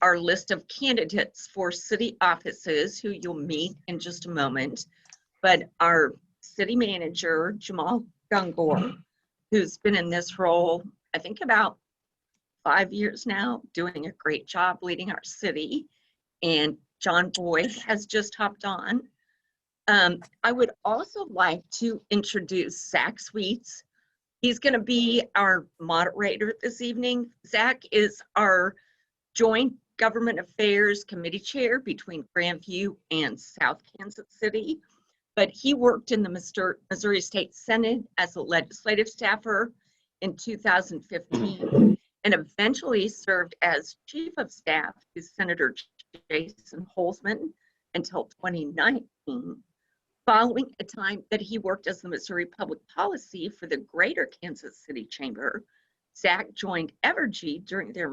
our list of candidates for city offices, who you'll meet in just a moment. But our city manager, Jamal Gungor, who's been in this role, I think about 5 years now, doing a great job leading our city. And John Boyd has just hopped on. I would also like to introduce Zach Sweets. He's going to be our moderator this evening. Zach is our Joint Government Affairs Committee Chair between Grandview and South Kansas City, but he worked in the Missouri State Senate as a legislative staffer in 2015 and eventually served as Chief of Staff to Senator Jason Holzman until 2019. Following a time that he worked as the Missouri Public Policy for the Greater Kansas City Chamber, Zach joined Evergy during their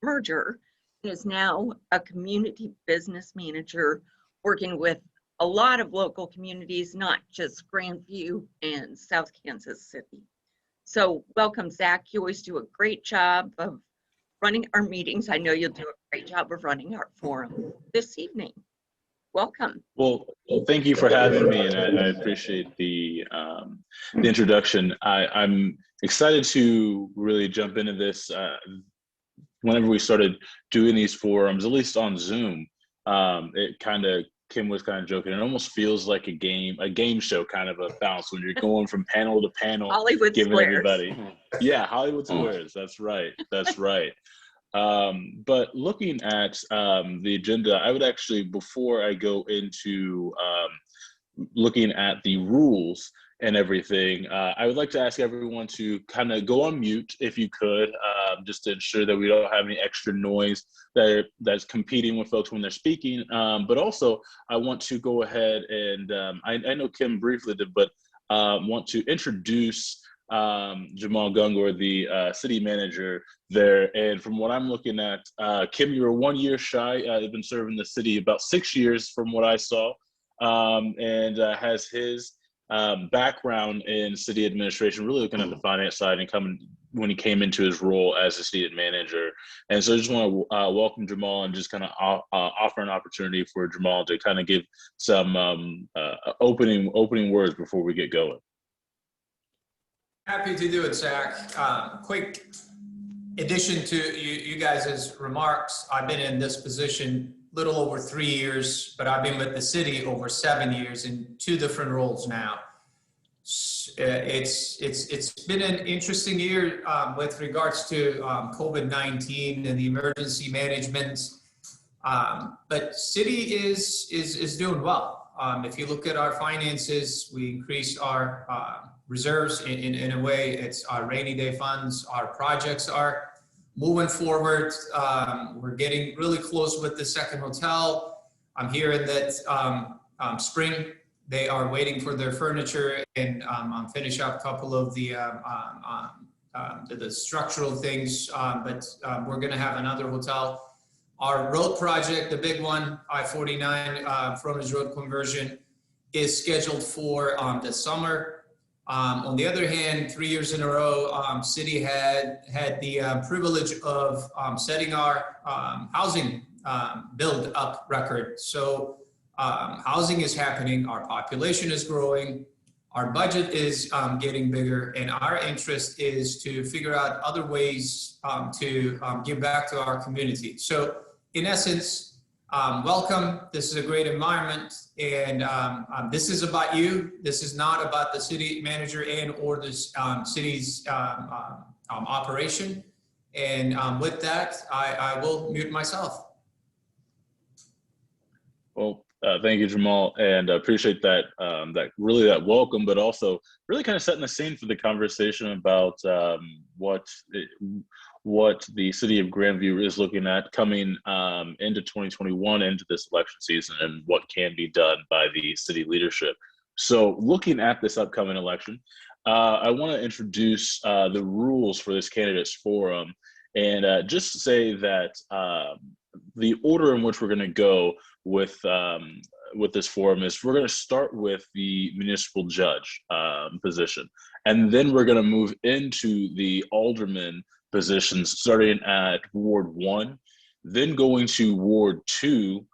merger and is now a community business manager working with a lot of local communities, not just Grandview and South Kansas City. So welcome, Zach. You always do a great job of running our meetings. I know you'll do a great job of running our forum this evening. Welcome. Well, thank you for having me, and I appreciate the introduction. I'm excited to really jump into this. Whenever we started doing these forums, at least on Zoom, Kim was kind of joking. It almost feels like a game show kind of a bounce when you're going from panel to panel, Hollywood giving Squares. everybody. Yeah, Hollywood Squares. That's right. That's right. But looking at the agenda, I would actually, before I go into looking at the rules and everything, I would like to ask everyone to kind of go on mute if you could, just to ensure that we don't have any extra noise that's competing with folks when they're speaking. But also, I want to go ahead and, I know Kim briefly did, but want to introduce Jamal Gungor, the city manager there. And from what I'm looking at, Kim, you were 1 year shy. You've been serving the city about 6 years from what I saw, and has his background in city administration, really looking at the finance side and coming when he came into his role as a city manager. And so I just want to welcome Jamal and just kind of offer an opportunity for Jamal to kind of give some opening words before we get going. Happy to do it, Zach. Quick addition to you guys' remarks. I've been in this position a little over 3 years, but I've been with the city over 7 years in 2 different roles now. It's been an interesting year with regards to COVID-19 and the emergency management, but city is doing well. If you look at our finances, we increased our reserves in a way. It's our rainy day funds. Our projects are moving forward. We're getting really close with the second hotel. I'm hearing that spring they are waiting for their furniture and finish up a couple of the structural things, but we're going to have another hotel. Our road project, the big one, I-49 frontage road conversion, is scheduled for the summer. On the other hand, 3 years in a row, city had the privilege of setting our housing build up record. So housing is happening, our population is growing, our budget is getting bigger, and our interest is to figure out other ways to give back to our community. So in essence, welcome. This is a great environment, and this is about you. This is not about the city manager and or the city's operation. And with that, I will mute myself. Well, thank you, Jamal, and appreciate that that welcome, but also really kind of setting the scene for the conversation about what the city of Grandview is looking at coming into 2021, into this election season, and what can be done by the city leadership. So looking at this upcoming election, I want to introduce the rules for this candidates forum, and just say that the order in which we're going to go with this forum is we're going to start with the municipal judge position, and then we're going to move into the alderman positions starting at Ward 1. then going to Ward 2,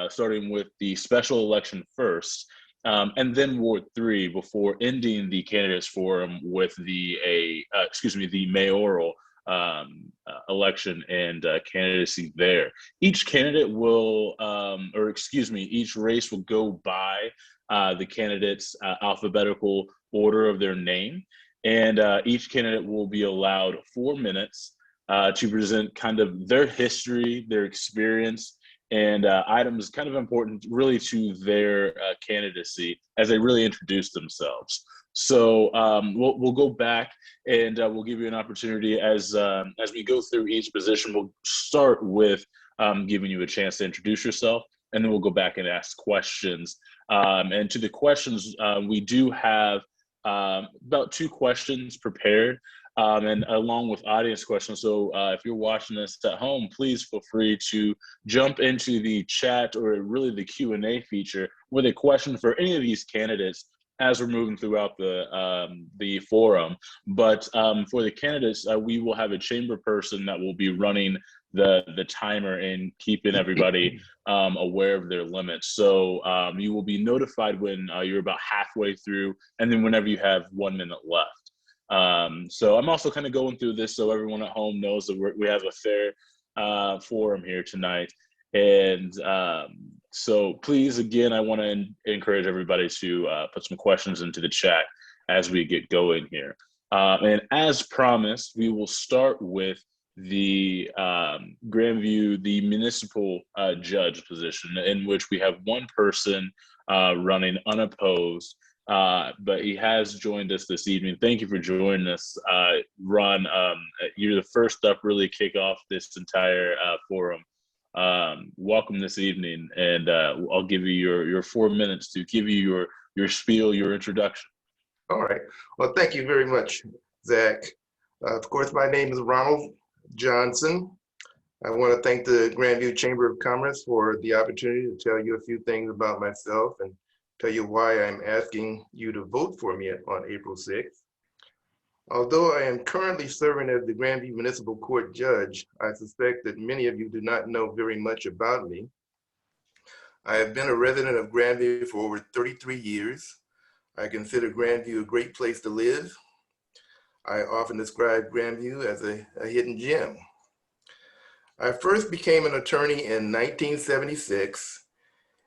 starting with the special election first, and then Ward 3 before ending the candidates forum with the mayoral election and candidacy there. Each candidate will, each race will go by the candidates' alphabetical order of their name, and each candidate will be allowed 4 minutes to present kind of their history, their experience, and items kind of important really to their candidacy as they really introduce themselves. So we'll go back and we'll give you an opportunity as we go through each position. We'll start with giving you a chance to introduce yourself, and then we'll go back and ask questions. And to the questions, we do have about 2 questions prepared, and along with audience questions. So if you're watching this at home, please feel free to jump into the chat or really the Q&A feature with a question for any of these candidates as we're moving throughout the forum. But for the candidates, we will have a chamber person that will be running the timer and keeping everybody aware of their limits. So you will be notified when you're about halfway through, and then whenever you have 1 minute left. So I'm also kind of going through this so everyone at home knows that we have a fair forum here tonight. And so please, again, I want to encourage everybody to put some questions into the chat as we get going here. And as promised, we will start with the Grandview, the municipal judge position, in which we have one person running unopposed. But he has joined us this evening. Thank you for joining us, Ron. You're the first up, really kick off this entire forum. Welcome this evening, and I'll give you your 4 minutes to give you your spiel, your introduction. All right. Well, thank you very much, Zach. Of course, my name is Ronald Johnson. I want to thank the Grandview Chamber of Commerce for the opportunity to tell you a few things about myself and tell you why I'm asking you to vote for me on April 6th. Although I am currently serving as the Grandview Municipal Court Judge, I suspect that many of you do not know very much about me. I have been a resident of Grandview for over 33 years. I consider Grandview a great place to live. I often describe Grandview as a hidden gem. I first became an attorney in 1976,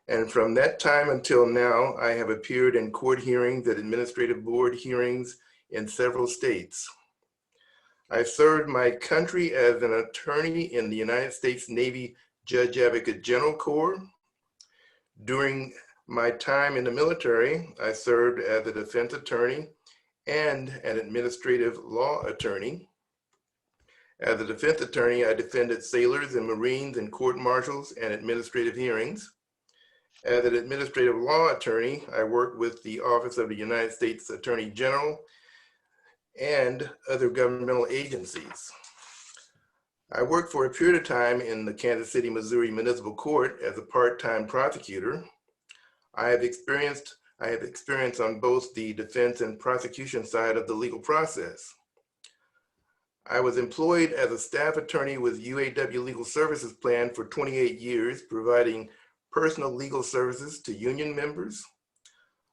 and from that time until now, I have appeared in court hearings and administrative board hearings in several states. I served my country as an attorney in the United States Navy Judge Advocate General Corps. During my time in the military, I served as a defense attorney and an administrative law attorney. As a defense attorney, I defended sailors and Marines in court martials and administrative hearings. As an administrative law attorney, I worked with the Office of the United States Attorney General and other governmental agencies. I worked for a period of time in the Kansas City, Missouri Municipal Court as a part-time prosecutor. I have experience on both the defense and prosecution side of the legal process. I was employed as a staff attorney with UAW Legal Services Plan for 28 years, providing personal legal services to union members.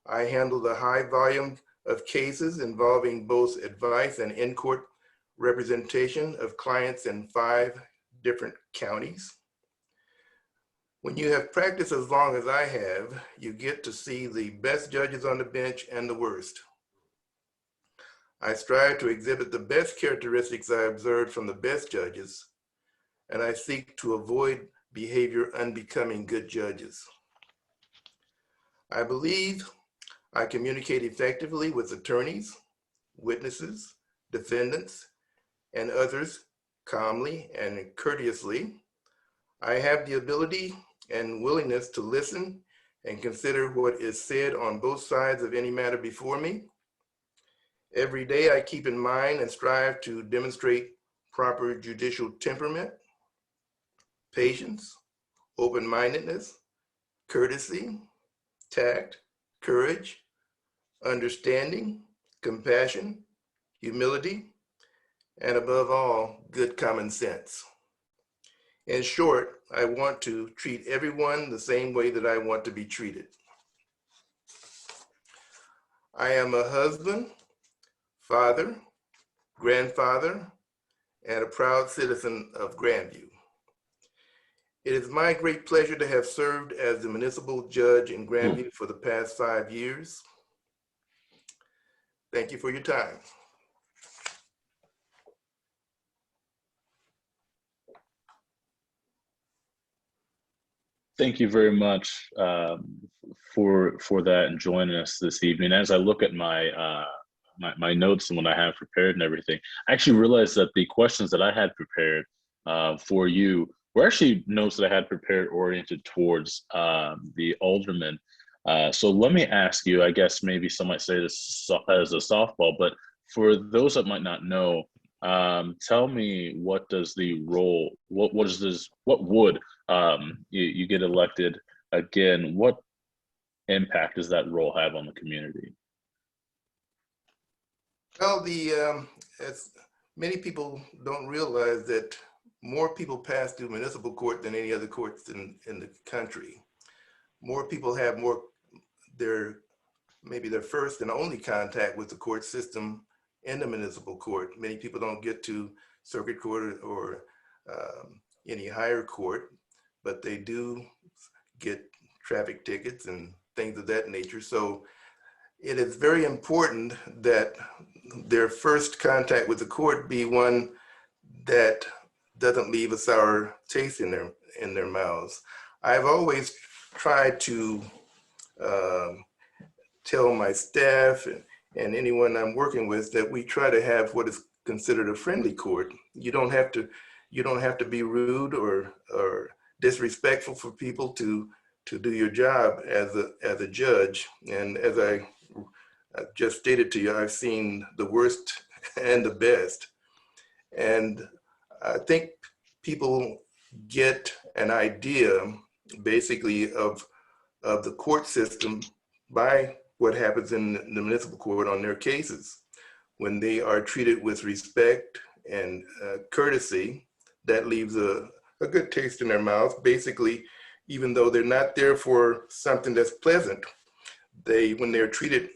I handled a high volume of cases involving both advice and in-court representation of clients in 5 different counties. When you have practiced as long as I have, you get to see the best judges on the bench and the worst. I strive to exhibit the best characteristics I observed from the best judges, and I seek to avoid behavior unbecoming good judges. I believe I communicate effectively with attorneys, witnesses, defendants, and others calmly and courteously. I have the ability and willingness to listen and consider what is said on both sides of any matter before me. Every day I keep in mind and strive to demonstrate proper judicial temperament, patience, open-mindedness, courtesy, tact, courage, understanding, compassion, humility, and above all, good common sense. In short, I want to treat everyone the same way that I want to be treated. I am a husband, father, grandfather, and a proud citizen of Grandview. It is my great pleasure to have served as the municipal judge in Grandview for the past 5 years. Thank you for your time. Thank you very much for that and joining us this evening. As I look at my notes and what I have prepared and everything, I actually realized that the questions that I had prepared for you were actually notes that I had prepared oriented towards the alderman. So let me ask you, I guess maybe some might say this as a softball, but for those that might not know, tell me, what does the role, what would you get elected again, what impact does that role have on the community? Well, as many people don't realize that more people pass through municipal court than any other courts in the country. More people have maybe their first and only contact with the court system in the municipal court. Many people don't get to circuit court or any higher court, but they do get traffic tickets and things of that nature. So it is very important that their first contact with the court be one that doesn't leave a sour taste in their mouths. I've always tried to tell my staff and anyone I'm working with that we try to have what is considered a friendly court. You don't have to be rude or disrespectful for people to do your job as a judge. And as I just stated to you, I've seen the worst and the best. And I think people get an idea basically of the court system by what happens in the municipal court on their cases. When they are treated with respect and courtesy, that leaves a good taste in their mouth. Basically, even though they're not there for something that's pleasant, when they're treated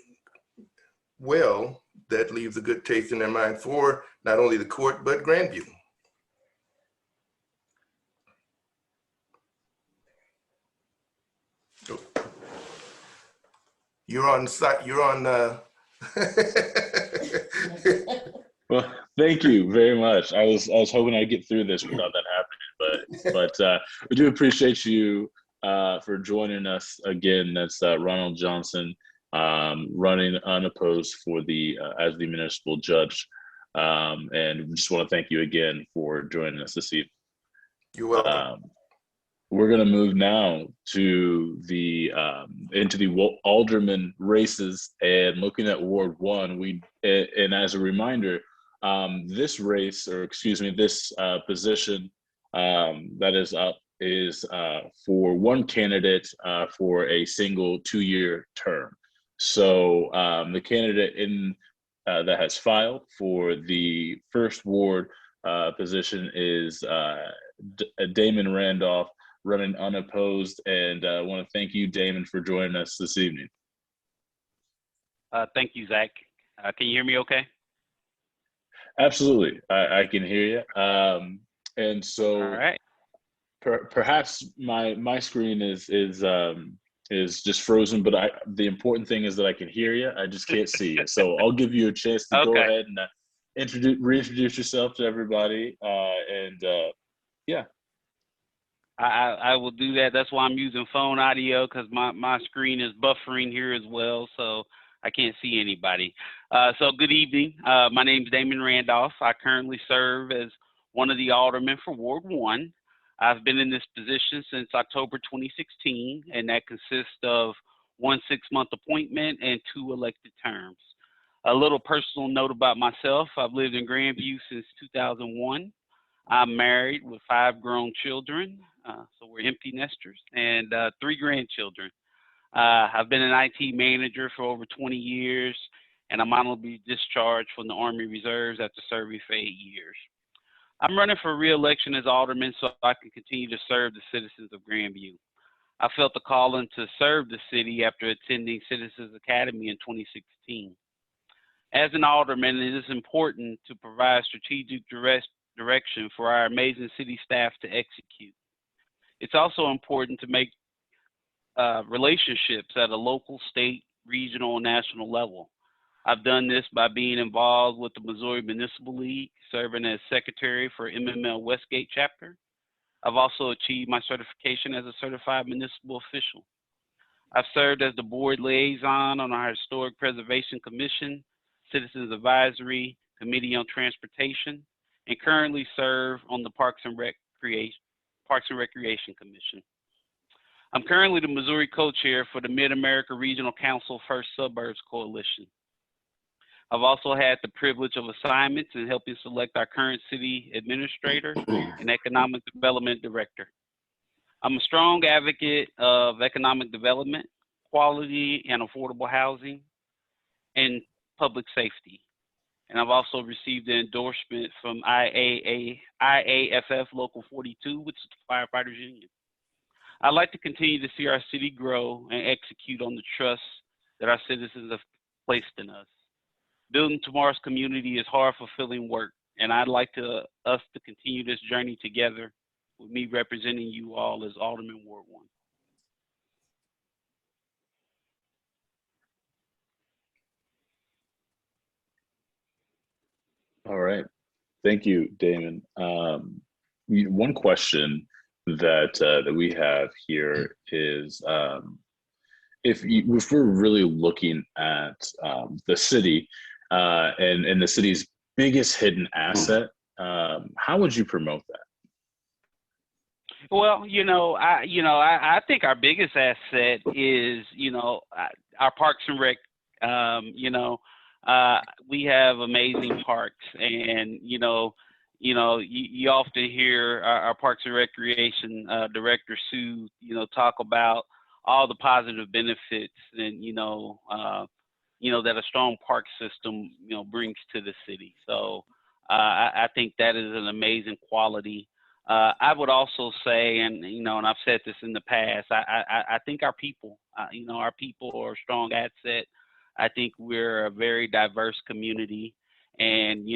well, that leaves a good taste in their mind for not only the court, but Grandview. You're on site, you're on. Well, thank you very much. I was hoping I'd get through this without that happening, but we do appreciate you for joining us again. That's Ronald Johnson, running unopposed for as the municipal judge, and we just want to thank you again for joining us this evening. You're welcome. We're going to move now to into the alderman races and looking at Ward 1. And as a reminder, this race, or excuse me, this position that is up is for one candidate for a single 2-year term. So the candidate that has filed for the first ward position is Damon Randolph, running unopposed, and I want to thank you, Damon, for joining us this evening. Thank you, Zach. Can you hear me okay? Absolutely, I can hear you. And so, all right. Perhaps my screen is just frozen, but the important thing is that I can hear you. I just can't see you. So I'll give you a chance to go ahead and reintroduce yourself to everybody. Yeah. I will do that. That's why I'm using phone audio, because my screen is buffering here as well, so I can't see anybody. So good evening. My name is Damon Randolph. I currently serve as one of the aldermen for Ward 1. I've been in this position since October 2016, and that consists of 1 6-month appointment and 2 elected terms. A little personal note about myself: I've lived in Grandview since 2001. I'm married with 5 grown children, so we're empty nesters, and 3 grandchildren. I've been an IT manager for over 20 years, and I'm honorably discharged from the Army Reserves after serving for 8 years. I'm running for re-election as alderman so I can continue to serve the citizens of Grandview. I felt the calling to serve the city after attending Citizens Academy in 2016. As an alderman, it is important to provide strategic direction for our amazing city staff to execute. It's also important to make relationships at a local, state, regional, and national level. I've done this by being involved with the Missouri Municipal League, serving as secretary for MML Westgate chapter. I've also achieved my certification as a certified municipal official. I've served as the board liaison on our Historic Preservation Commission, Citizens Advisory, Committee on Transportation, and currently serve on the Parks and Recreation Commission. I'm currently the Missouri co-chair for the Mid-America Regional Council First Suburbs Coalition. I've also had the privilege of assignments in helping select our current city administrator and economic development director. I'm a strong advocate of economic development, quality and affordable housing, and public safety. And I've also received an endorsement from IAFF Local 42, which is the Firefighters Union. I'd like to continue to see our city grow and execute on the trust that our citizens have placed in us. Building tomorrow's community is hard, fulfilling work, and I'd like us to continue this journey together with me representing you all as Alderman Ward 1. All right. Thank you, Damon. One question that we have here is if we're really looking at the city and the city's biggest hidden asset, how would you promote that? Well, I think our biggest asset is, our Parks and Rec. We have amazing parks, and you often hear our Parks and Recreation Director Sue, talk about all the positive benefits and that a strong park system brings to the city. So I think that is an amazing quality. I would also say, and I've said this in the past, I think our people, our people are a strong asset. I think we're a very diverse community, and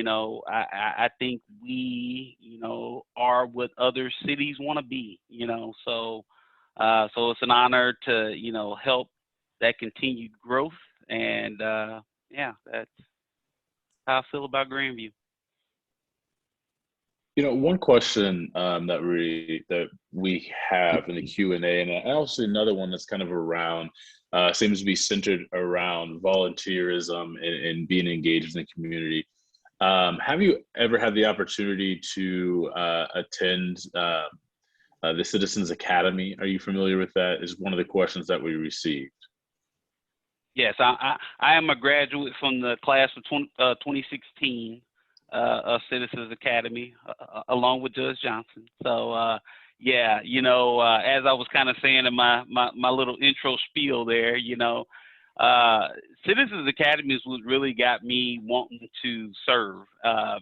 I think we are what other cities want to be. So it's an honor to help that continued growth, and that's how I feel about Grandview. One question that we have in the Q&A, and also another one that's kind of around, seems to be centered around volunteerism and being engaged in the community. Have you ever had the opportunity to attend the Citizens Academy? Are you familiar with that? Is one of the questions that we received. Yes, I am a graduate from the class of 2016. Citizens Academy, along with Judge Johnson. So, as I was kind of saying in my little intro spiel there, Citizens Academy is what really got me wanting to serve. I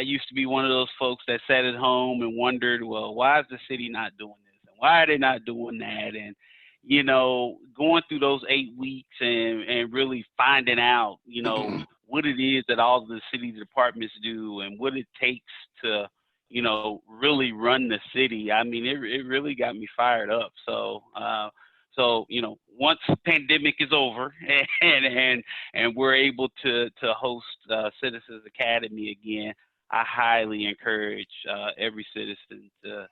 used to be one of those folks that sat at home and wondered, well, why is the city not doing this? And why are they not doing that? And, going through those 8 weeks and really finding out, what it is that all of the city departments do and what it takes to, really run the city. I mean, it really got me fired up. So, once the pandemic is over and we're able to host Citizens Academy again, I highly encourage every citizen to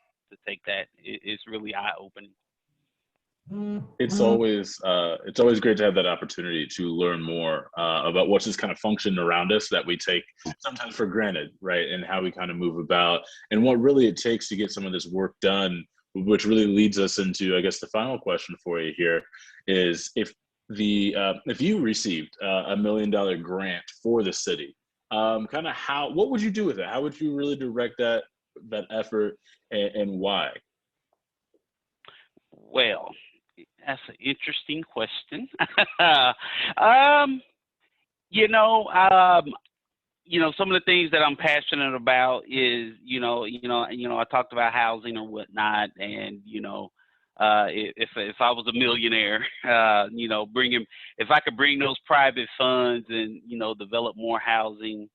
take that. It's really eye-opening. It's always great to have that opportunity to learn more about what's just kind of function around us that we take sometimes for granted, right? And how we kind of move about and what really it takes to get some of this work done, which really leads us into, I guess, the final question for you here is if you received $1 million grant for the city, what would you do with it? How would you really direct that effort and why? Well, that's an interesting question. some of the things that I'm passionate about is, I talked about housing or whatnot, and if I was a millionaire, if I could bring those private funds and develop more housing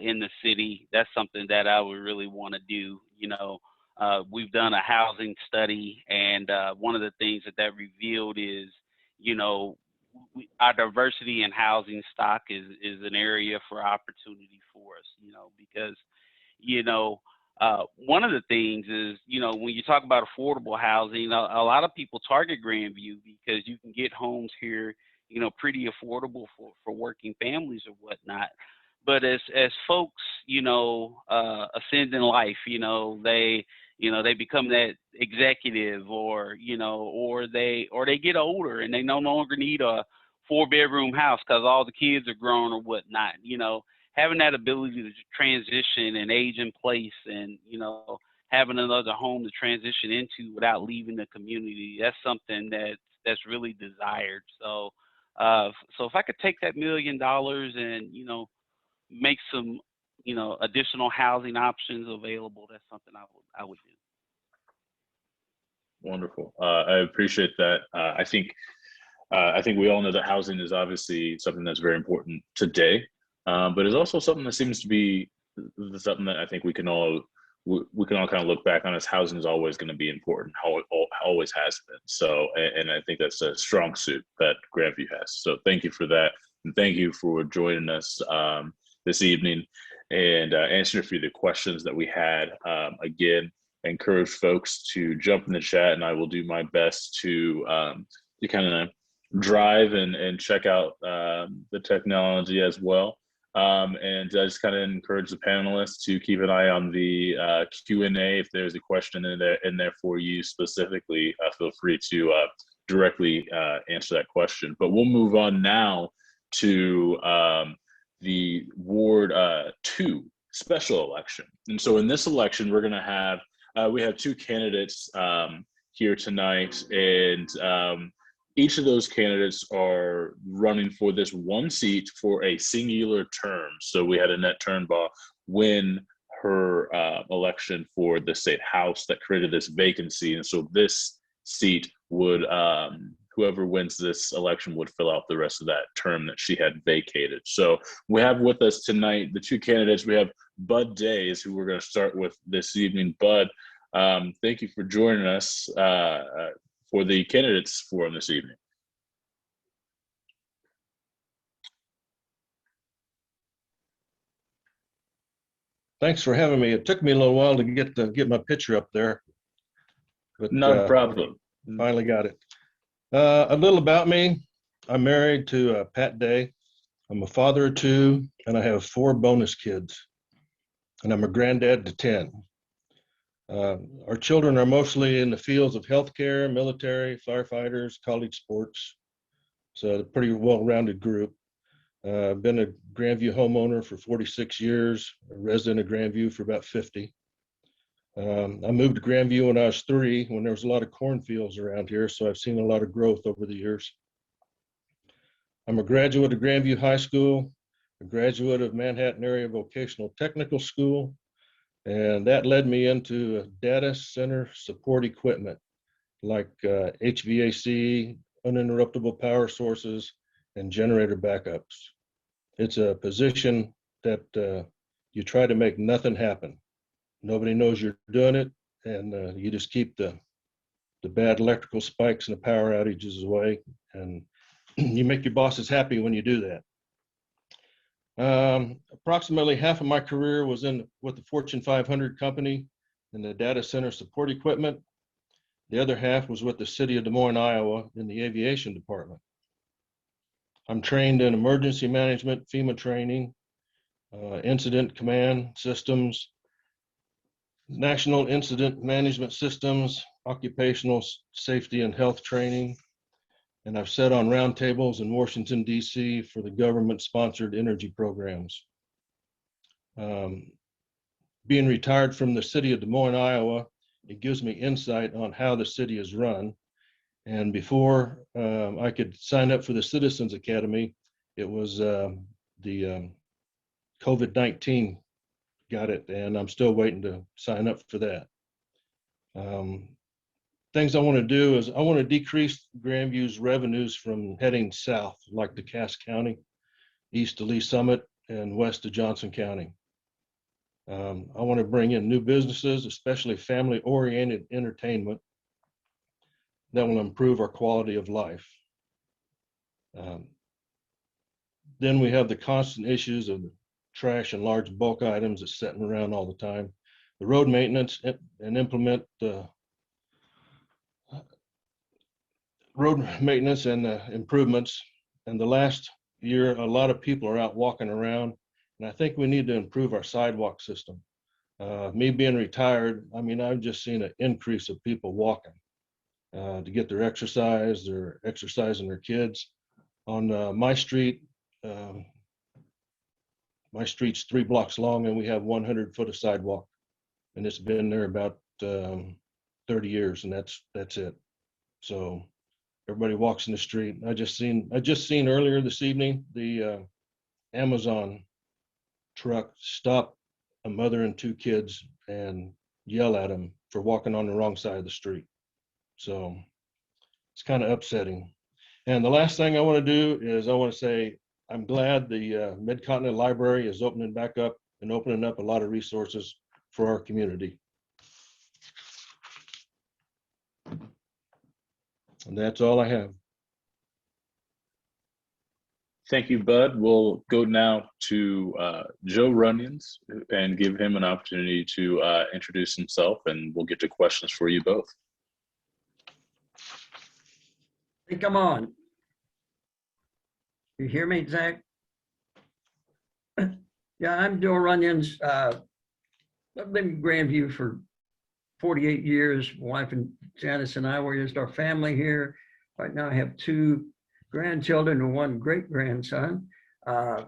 in the city, that's something that I would really want to do. We've done a housing study, and one of the things that revealed is, our diversity in housing stock is an area for opportunity for us, because, one of the things is, when you talk about affordable housing, a lot of people target Grandview because you can get homes here, pretty affordable for working families or whatnot. But as folks, ascend in life, they become that executive, or they get older and they no longer need a 4-bedroom house because all the kids are grown or whatnot. Having that ability to transition and age in place, and having another home to transition into without leaving the community, that's something that's really desired. So so if I could take that $1 million and make some additional housing options available, that's something I would do. Wonderful. I appreciate that. I think we all know that housing is obviously something that's very important today, but it's also something that seems to be something that I think we can all kind of look back on as housing is always going to be important, how it always has been. So, and I think that's a strong suit that Grandview has. So thank you for that. And thank you for joining us this evening and answering a few of the questions that we had. Again, I encourage folks to jump in the chat, and I will do my best to kind of drive and check out the technology as well. And I just kind of encourage the panelists to keep an eye on the Q&A. If there's a question in there for you specifically, feel free to directly answer that question. But we'll move on now to the Ward 2 special election. And so in this election, we're going to have, we have 2 candidates here tonight, and each of those candidates are running for this one seat for a singular term. So we had Annette Turnbaugh win her election for the state house that created this vacancy. And so this seat would, whoever wins this election would fill out the rest of that term that she had vacated. So we have with us tonight the 2 candidates. We have Bud Days, who we're going to start with this evening. Bud, thank you for joining us for the candidates forum this evening. Thanks for having me. It took me a little while to get my picture up there, but not a problem. Finally got it. A little about me: I'm married to Pat Day. I'm a father of 2, and I have 4 bonus kids, and I'm a granddad to 10. Our children are mostly in the fields of healthcare, military, firefighters, college sports. So a pretty well-rounded group. I've been a Grandview homeowner for 46 years, a resident of Grandview for about 50. I moved to Grandview when I was 3, when there was a lot of cornfields around here, so I've seen a lot of growth over the years. I'm a graduate of Grandview High School, a graduate of Manhattan Area Vocational Technical School, and that led me into data center support equipment like HVAC, uninterruptible power sources, and generator backups. It's a position that you try to make nothing happen. Nobody knows you're doing it, and you just keep the bad electrical spikes and the power outages away, and you make your bosses happy when you do that. Approximately half of my career was with the Fortune 500 company in the data center support equipment. The other half was with the city of Des Moines, Iowa, in the aviation department. I'm trained in emergency management, FEMA training, incident command systems, national incident management systems, occupational safety and health training, and I've sat on roundtables in Washington, D.C. for the government-sponsored energy programs. Being retired from the city of Des Moines, Iowa, it gives me insight on how the city is run. And before I could sign up for the Citizens Academy, it was the COVID-19 got it, and I'm still waiting to sign up for that. Things I want to do is I want to decrease Grandview's revenues from heading south, like to Cass County, east to Lee Summit, and west to Johnson County. I want to bring in new businesses, especially family-oriented entertainment that will improve our quality of life. Then we have the constant issues of trash and large bulk items that's sitting around all the time. The road maintenance and implement the road maintenance and improvements. And the last year, a lot of people are out walking around, and I think we need to improve our sidewalk system. Me being retired, I mean, I've just seen an increase of people walking to get their exercise. They're exercising their kids. On my street, my street's 3 blocks long, and we have 100 foot of sidewalk, and it's been there about 30 years, and that's it. So everybody walks in the street. I just seen earlier this evening the Amazon truck stop a mother and 2 kids and yell at them for walking on the wrong side of the street. So it's kind of upsetting. And the last thing I want to do is I want to say I'm glad the Mid-Continent Library is opening back up and opening up a lot of resources for our community. And that's all I have. Thank you, Bud. We'll go now to Joe Runions and give him an opportunity to introduce himself, and we'll get to questions for you both. Hey, come on. You hear me, Zach? Yeah, I'm Joe Runions. I've lived in Grandview for 48 years. My wife and Janice and I raised our family here. Right now I have 2 grandchildren and 1 great-grandson. I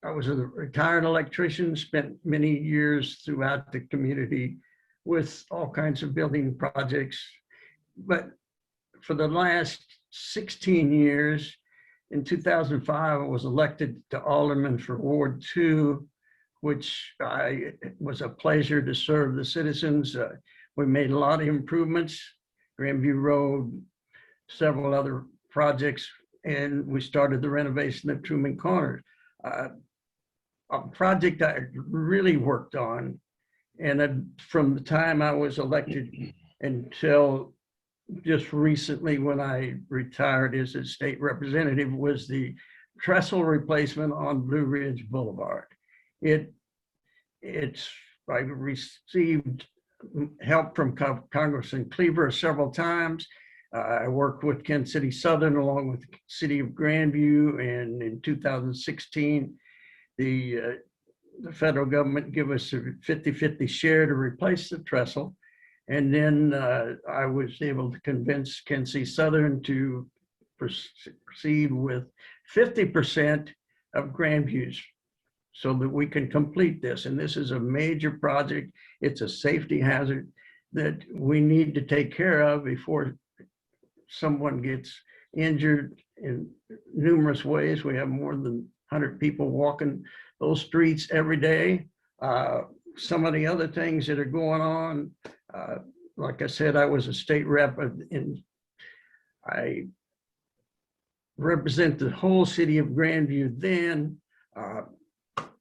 was a retired electrician, spent many years throughout the community with all kinds of building projects. But for the last 16 years, in 2005, I was elected to Alderman for Ward 2, which was a pleasure to serve the citizens. We made a lot of improvements, Grandview Road, several other projects, and we started the renovation of Truman Corners. A project I really worked on, and from the time I was elected until just recently when I retired as a state representative, was the trestle replacement on Blue Ridge Boulevard. I received help from Congressman Cleaver several times. I worked with Kansas City Southern along with the city of Grandview, and in 2016, the federal government gave us a 50-50 share to replace the trestle. And then I was able to convince Kansas City Southern to proceed with 50% of Grandview's so that we can complete this. And this is a major project. It's a safety hazard that we need to take care of before someone gets injured in numerous ways. We have more than 100 people walking those streets every day. Some of the other things that are going on, like I said, I was a state rep and I represent the whole city of Grandview then.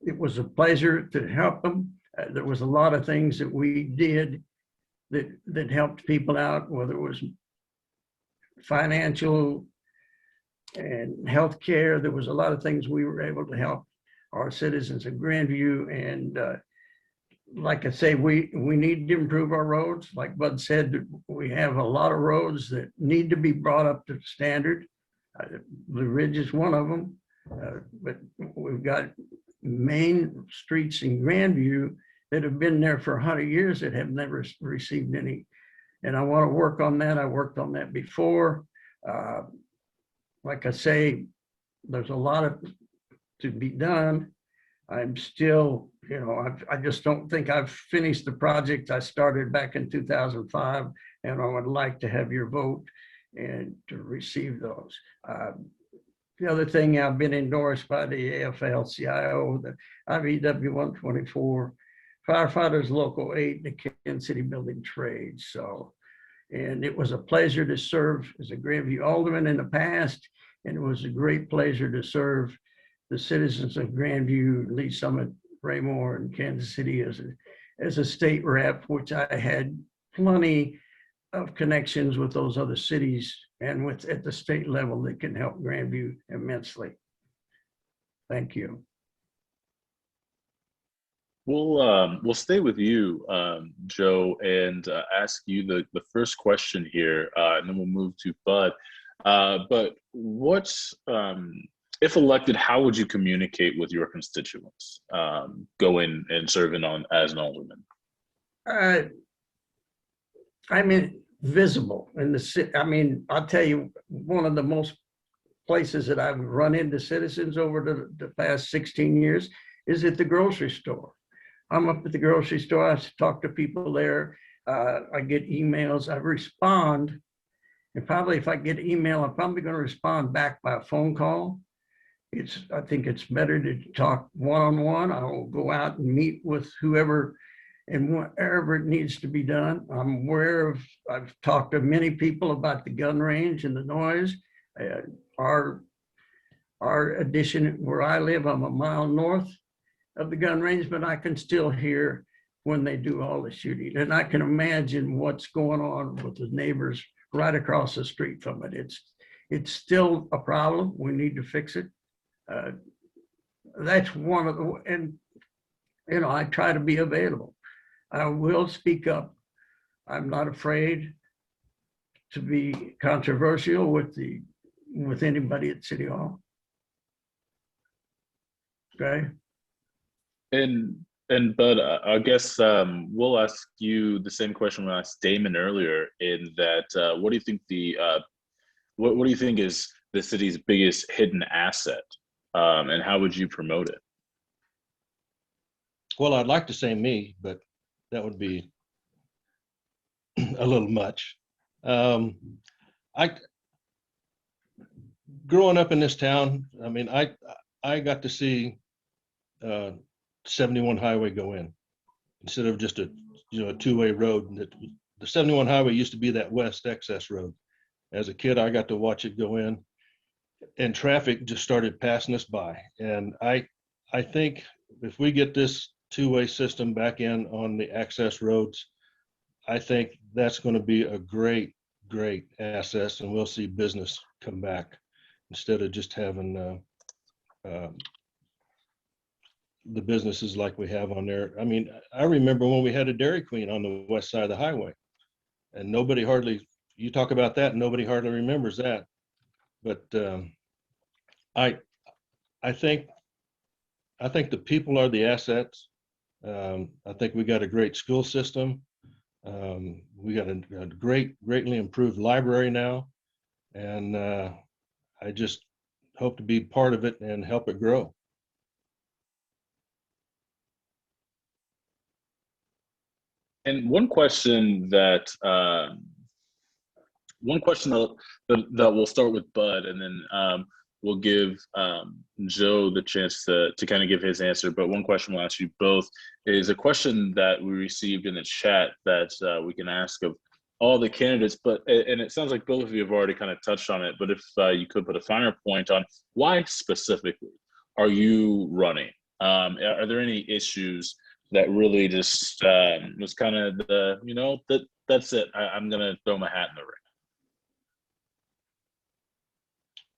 It was a pleasure to help them. There was a lot of things that we did that helped people out, whether it was financial and healthcare. There was a lot of things we were able to help our citizens of Grandview. And like I say, we need to improve our roads. Like Bud said, we have a lot of roads that need to be brought up to standard. Blue Ridge is one of them, but we've got main streets in Grandview that have been there for 100 years that have never received any. And I want to work on that. I worked on that before. Like I say, there's a lot to be done. I'm still, I just don't think I've finished the project I started back in 2005, and I would like to have your vote and to receive those. the other thing, I've been endorsed by the AFL-CIO, the IVW 124, firefighters local 8, the Kansas City Building Trades. So, and it was a pleasure to serve as a Grandview Alderman in the past, and it was a great pleasure to serve the citizens of Grandview, Lee Summit, Raymore, and Kansas City as a state rep, which I had plenty of connections with those other cities and with at the state level that can help Grandview immensely. Thank you. We'll stay with you, Joe, and ask you the first question here, and then we'll move to Bud. But what's if elected, how would you communicate with your constituents going and serving on as an alderman? I mean, visible in the city. I mean, I'll tell you, one of the most places that I've run into citizens over the past 16 years is at the grocery store. I'm up at the grocery store. I talk to people there. I get emails. I respond. And probably if I get email, I'm probably going to respond back by a phone call. I think it's better to talk one-on-one. I will go out and meet with whoever and wherever it needs to be done. I'm aware of, I've talked to many people about the gun range and the noise. Our addition where I live, I'm a mile north of the gun range, but I can still hear when they do all the shooting. And I can imagine what's going on with the neighbors right across the street from it. It's still a problem. We need to fix it. That's one of the, and you know, I try to be available. I will speak up. I'm not afraid to be controversial with anybody at City Hall. Okay. And Bud, I guess we'll ask you the same question we asked Damon earlier. In that, what do you think what do you think is the city's biggest hidden asset, and how would you promote it? Well, I'd like to say me, but that would be a little much. Growing up in this town, I mean, I got to see 71 highway go in instead of just a two-way road. The 71 highway used to be that west excess road. As a kid, I got to watch it go in, and traffic just started passing us by. And I think if we get this two-way system back in on the access roads, I think that's going to be a great asset, and we'll see business come back instead of just having the businesses like we have on there. I mean, I remember when we had a Dairy Queen on the west side of the highway, and nobody hardly, you talk about that, nobody hardly remembers that. But I think the people are the assets. I think we got a great school system. We got a greatly improved library now, and I just hope to be part of it and help it grow. And one question that we'll start with Bud, and then we'll give Joe the chance to kind of give his answer. But one question we'll ask you both is a question that we received in the chat that we can ask of all the candidates. And it sounds like both of you have already kind of touched on it. But if you could put a finer point on why specifically are you running? Are there any issues that really just was kind of that's it? I'm gonna throw my hat in the ring.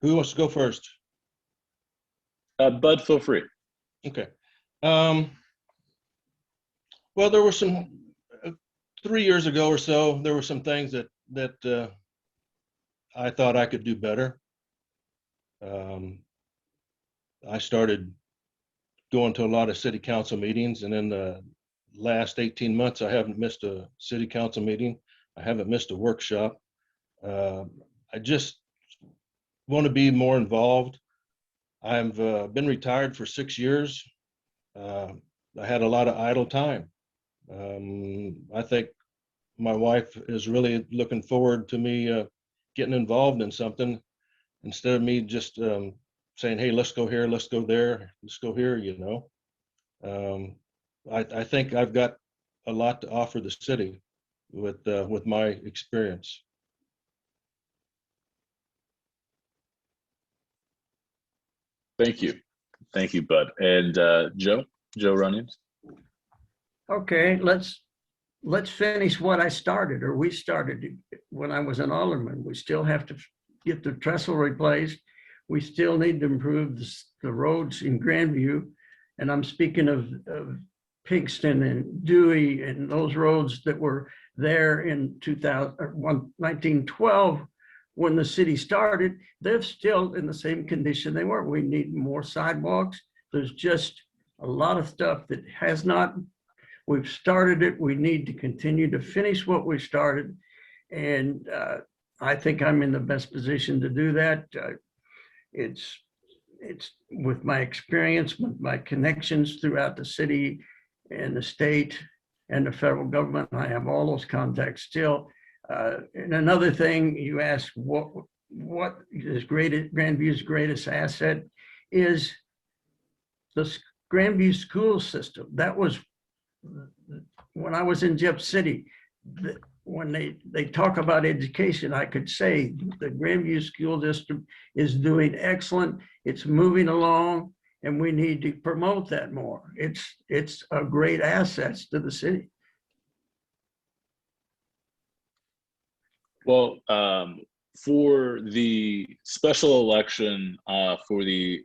Who wants to go first? Bud, feel free. Okay. Well, there were some 3 years ago or so. There were some things that I thought I could do better. I started going to a lot of city council meetings, and in the last 18 months, I haven't missed a city council meeting. I haven't missed a workshop. I just want to be more involved. I've been retired for 6 years. I had a lot of idle time. I think my wife is really looking forward to me getting involved in something instead of me just saying, hey, let's go here, let's go there, let's go here, you know. I think I've got a lot to offer the city with my experience. Thank you, Bud. And Joe Runnings. Okay, let's finish what I started, or we started when I was an alderman. We still have to get the trestle replaced. We still need to improve the roads in Grandview. And I'm speaking of Pigston and Dewey and those roads that were there in 1912 when the city started. They're still in the same condition they were. We need more sidewalks. There's just a lot of stuff that has not. We've started it. We need to continue to finish what we started. And I think I'm in the best position to do that. It's with my experience, with my connections throughout the city and the state and the federal government. I have all those contacts still. And another thing you asked, what is Grandview's greatest asset is the Grandview school system. That was when I was in Jeff City. When they talk about education, I could say the Grandview School District is doing excellent. It's moving along, and we need to promote that more. It's a great asset to the city. Well, for the special election for the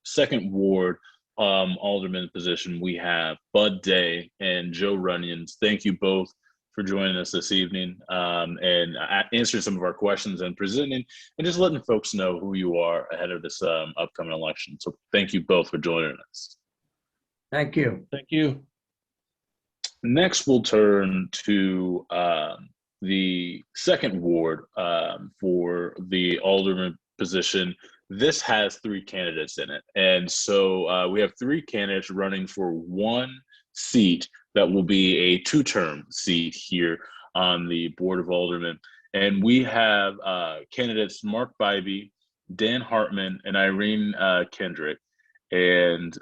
second ward alderman position, we have Bud Day and Joe Runyons. Thank you both for joining us this evening and answering some of our questions and presenting and just letting folks know who you are ahead of this upcoming election. So thank you both for joining us. Thank you. Thank you. Next, we'll turn to the second ward for the alderman position. This has 3 candidates in it. And so we have 3 candidates running for 1 seat that will be a 2-term seat here on the Board of Aldermen. And we have candidates Mark Bybee, Dan Hartman, and Irene Kendrick. And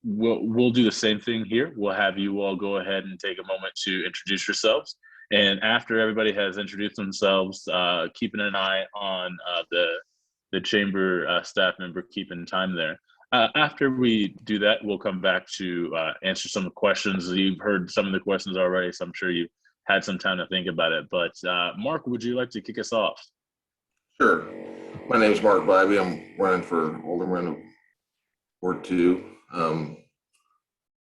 we'll do the same thing here. We'll have you all go ahead and take a moment to introduce yourselves. And after everybody has introduced themselves, keeping an eye on the chamber staff member keeping time there. After we do that, we'll come back to answer some of the questions. You've heard some of the questions already, so I'm sure you've had some time to think about it. But Mark, would you like to kick us off? Sure. My name is Mark Bybee. I'm running for alderman of Ward 2.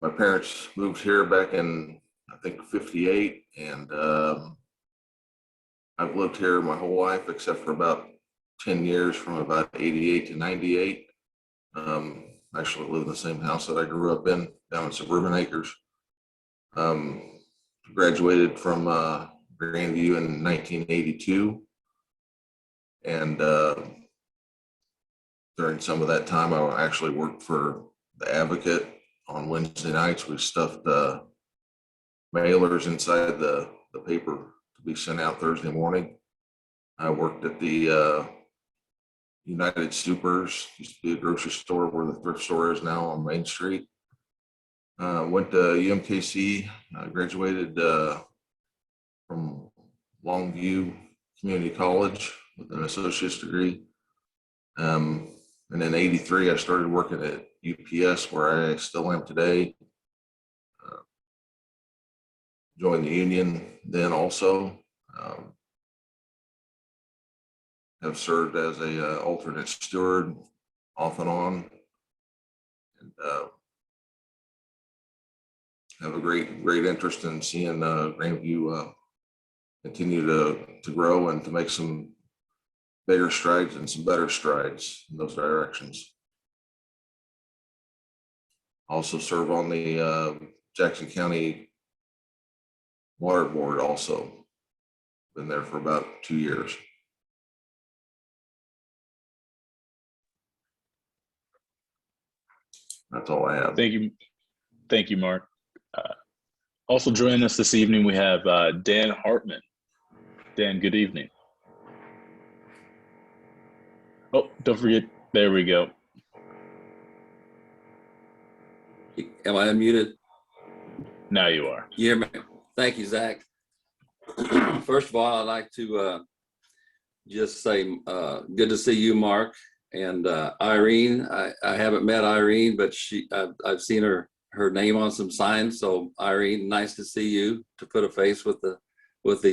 My parents moved here back in, I think, 58, and I've lived here my whole life except for about 10 years, from about 88 to 98. I actually live in the same house that I grew up in down in Suburban Acres. Graduated from Grandview in 1982. And during some of that time, I actually worked for the Advocate on Wednesday nights. We stuffed mailers inside the paper to be sent out Thursday morning. I worked at the United Supers, used to be a grocery store where the thrift store is now on Main Street. Went to UMKC, graduated from Longview Community College with an associate's degree. And in '83, I started working at UPS, where I still am today. Joined the union then also. Have served as a alternate steward off and on, and have a great interest in seeing Grandview continue to grow and to make some bigger strides and some better strides in those directions. Also serve on the Jackson County Water Board also. Been there for about 2 years. That's all I have. Thank you, Mark. Also joining us this evening, we have Dan Hartman. Dan, good evening. Oh, don't forget There we go. Am I unmuted? Now you are. You hear me? Thank you, Zach. First of all, I'd like to just say good to see you, Mark, and Irene. I haven't met Irene, but I've seen her name on some signs. So Irene, nice to see you, to put a face with the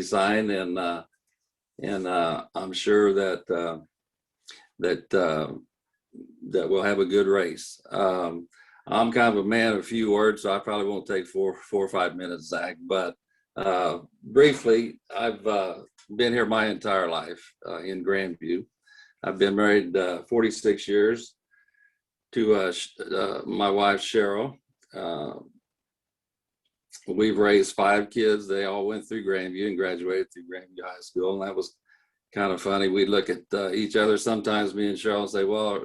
sign, and I'm sure that we'll have a good race. I'm kind of a man of a few words, so I probably won't take four or 5 minutes, Zach. But briefly, I've been here my entire life in Grandview. I've been married 46 years to my wife, Cheryl. We've raised 5 kids. They all went through Grandview and graduated through Grandview High School. And that was kind of funny. We'd look at each other sometimes, me and Cheryl, and say, well,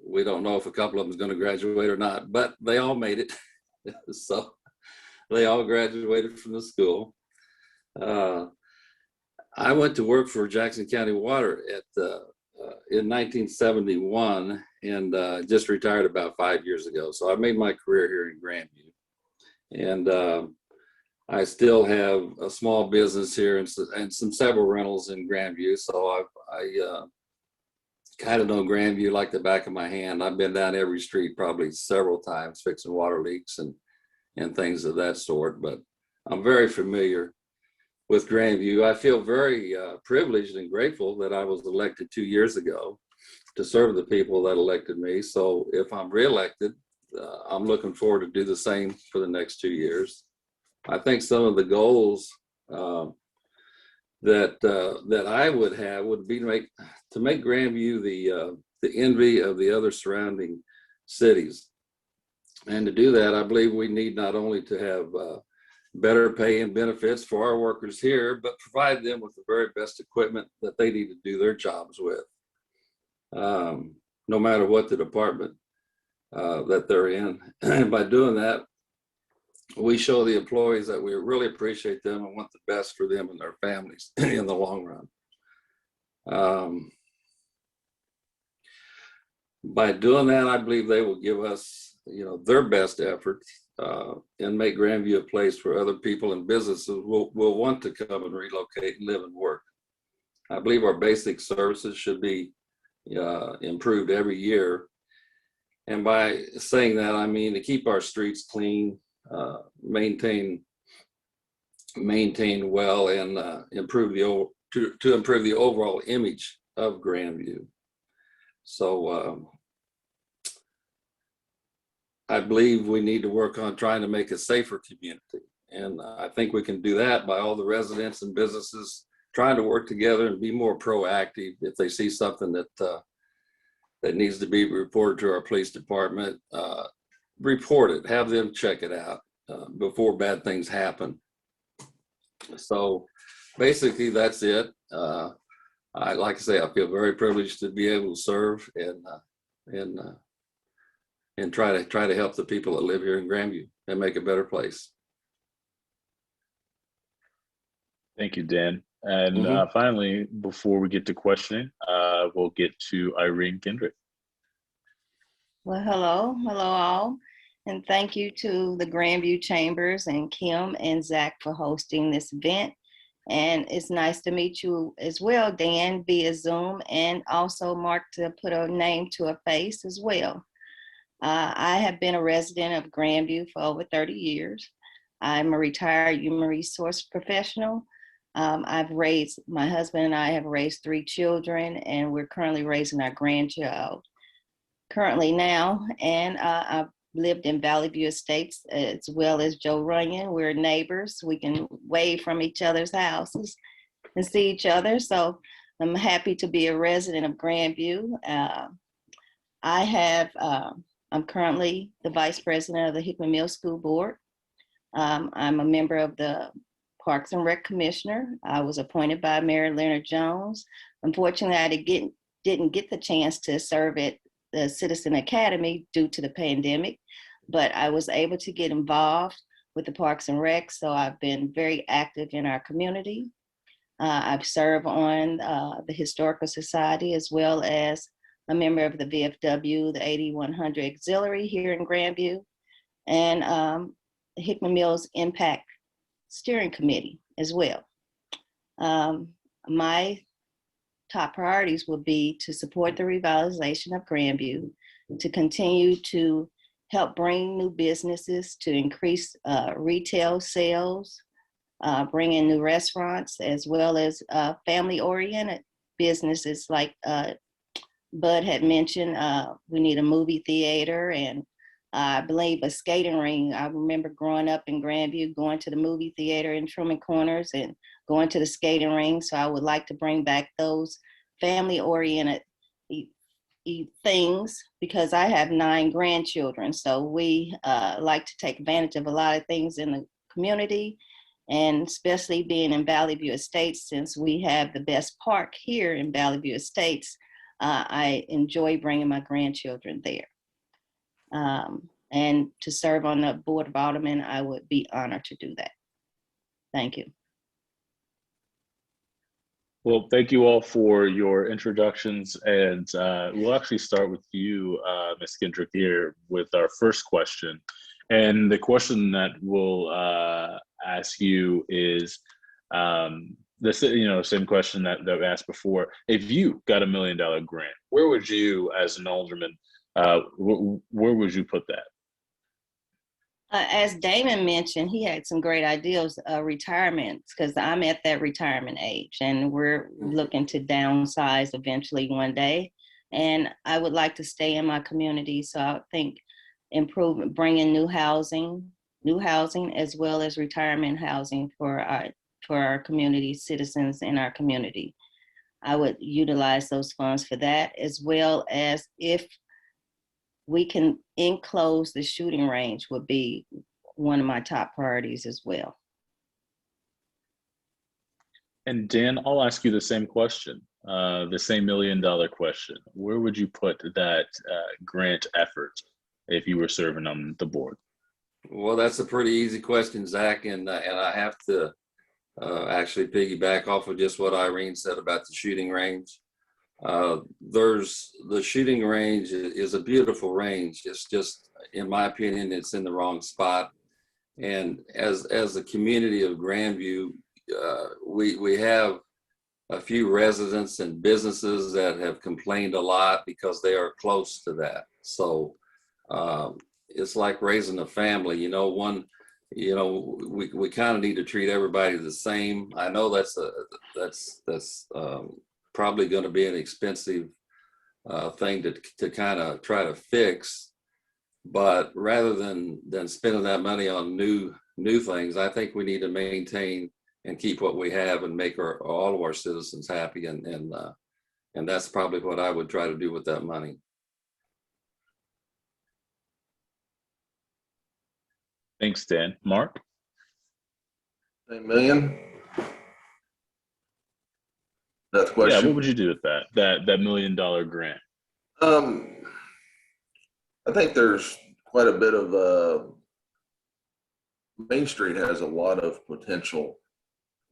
we don't know if a couple of them is going to graduate or not, but they all made it. So they all graduated from the school. I went to work for Jackson County Water in 1971 and just retired about 5 years ago. So I made my career here in Grandview. And I still have a small business here and several rentals in Grandview. So I kind of know Grandview like the back of my hand. I've been down every street probably several times fixing water leaks and things of that sort, but I'm very familiar with Grandview. I feel very privileged and grateful that I was elected 2 years ago to serve the people that elected me. So if I'm reelected, I'm looking forward to do the same for the next 2 years. I think some of the goals that I would have would be to make Grandview the envy of the other surrounding cities. And to do that, I believe we need not only to have better pay and benefits for our workers here, but provide them with the very best equipment that they need to do their jobs with, no matter what the department that they're in. And by doing that, we show the employees that we really appreciate them and want the best for them and their families in the long run. By doing that, I believe they will give us, their best efforts and make Grandview a place where other people and businesses will want to come and relocate and live and work. I believe our basic services should be improved every year. And by saying that, I mean to keep our streets clean, maintain well, and improve the overall image of Grandview. So I believe we need to work on trying to make a safer community, and I think we can do that by all the residents and businesses trying to work together and be more proactive. If they see something that needs to be reported to our police department, report it, have them check it out before bad things happen. So basically that's it. I like to say I feel very privileged to be able to serve and try to help the people that live here in Grandview and make a better place. Thank you, Dan. And finally, before we get to questioning, we'll get to Irene Kendrick. Well, hello all. And thank you to the Grandview Chambers and Kim and Zach for hosting this event. And it's nice to meet you as well, Dan, via Zoom, and also Mark, to put a name to a face as well. I have been a resident of Grandview for over 30 years. I'm a retired human resource professional. My husband and I have raised 3 children, and we're currently raising our grandchild now. And I've lived in Valley View Estates as well as Joe Runyon. We're neighbors. We can wave from each other's houses and see each other. So I'm happy to be a resident of Grandview. I'm currently the vice president of the Hickman Mill School Board. I'm a member of the Parks and Rec Commissioner. I was appointed by Mayor Leonard Jones. Unfortunately, I didn't get the chance to serve at the Citizen Academy due to the pandemic, but I was able to get involved with the Parks and Rec, so I've been very active in our community. I've served on the Historical Society as well as a member of the VFW, the 8100 Auxiliary here in Grandview, and Hickman Mills Impact Steering Committee as well. My top priorities would be to support the revitalization of Grandview, to continue to help bring new businesses, to increase retail sales, bring in new restaurants, as well as family-oriented businesses like Bud had mentioned. We need a movie theater and I believe a skating ring. I remember growing up in Grandview, going to the movie theater in Truman Corners and going to the skating ring. So I would like to bring back those family-oriented things because I have 9 grandchildren. So we like to take advantage of a lot of things in the community, and especially being in Valley View Estates, since we have the best park here in Valley View Estates, I enjoy bringing my grandchildren there. And to serve on the Board of Aldermen, I would be honored to do that. Thank you. Well, thank you all for your introductions, and we'll actually start with you, Ms. Kendrick, here with our first question. And the question that we'll ask you is the same question that I asked before. If you got $1 million grant, where would you, as an alderman, where would you put that? As Damon mentioned, he had some great ideas, retirements, because I'm at that retirement age and we're looking to downsize eventually one day. And I would like to stay in my community. So I think improvement, bringing new housing as well as retirement housing for our community citizens in our community. I would utilize those funds for that, as well as if we can enclose the shooting range would be one of my top priorities as well. And Dan, I'll ask you the same question, the same $1 million question. Where would you put that grant effort if you were serving on the board? Well, that's a pretty easy question, Zach, and I have to actually piggyback off of just what Irene said about the shooting range. The shooting range is a beautiful range. It's just, in my opinion, it's in the wrong spot. And as a community of Grandview, we have a few residents and businesses that have complained a lot because they are close to that. So it's like raising a family. We kind of need to treat everybody the same. I know that's probably going to be an expensive thing to kind of try to fix, but rather than spending that money on new things, I think we need to maintain and keep what we have and make all of our citizens happy, and that's probably what I would try to do with that money. Thanks, Dan. Mark? $1 million? That's the question. Yeah, what would you do with that $1 million grant? I think there's quite a bit of Main Street has a lot of potential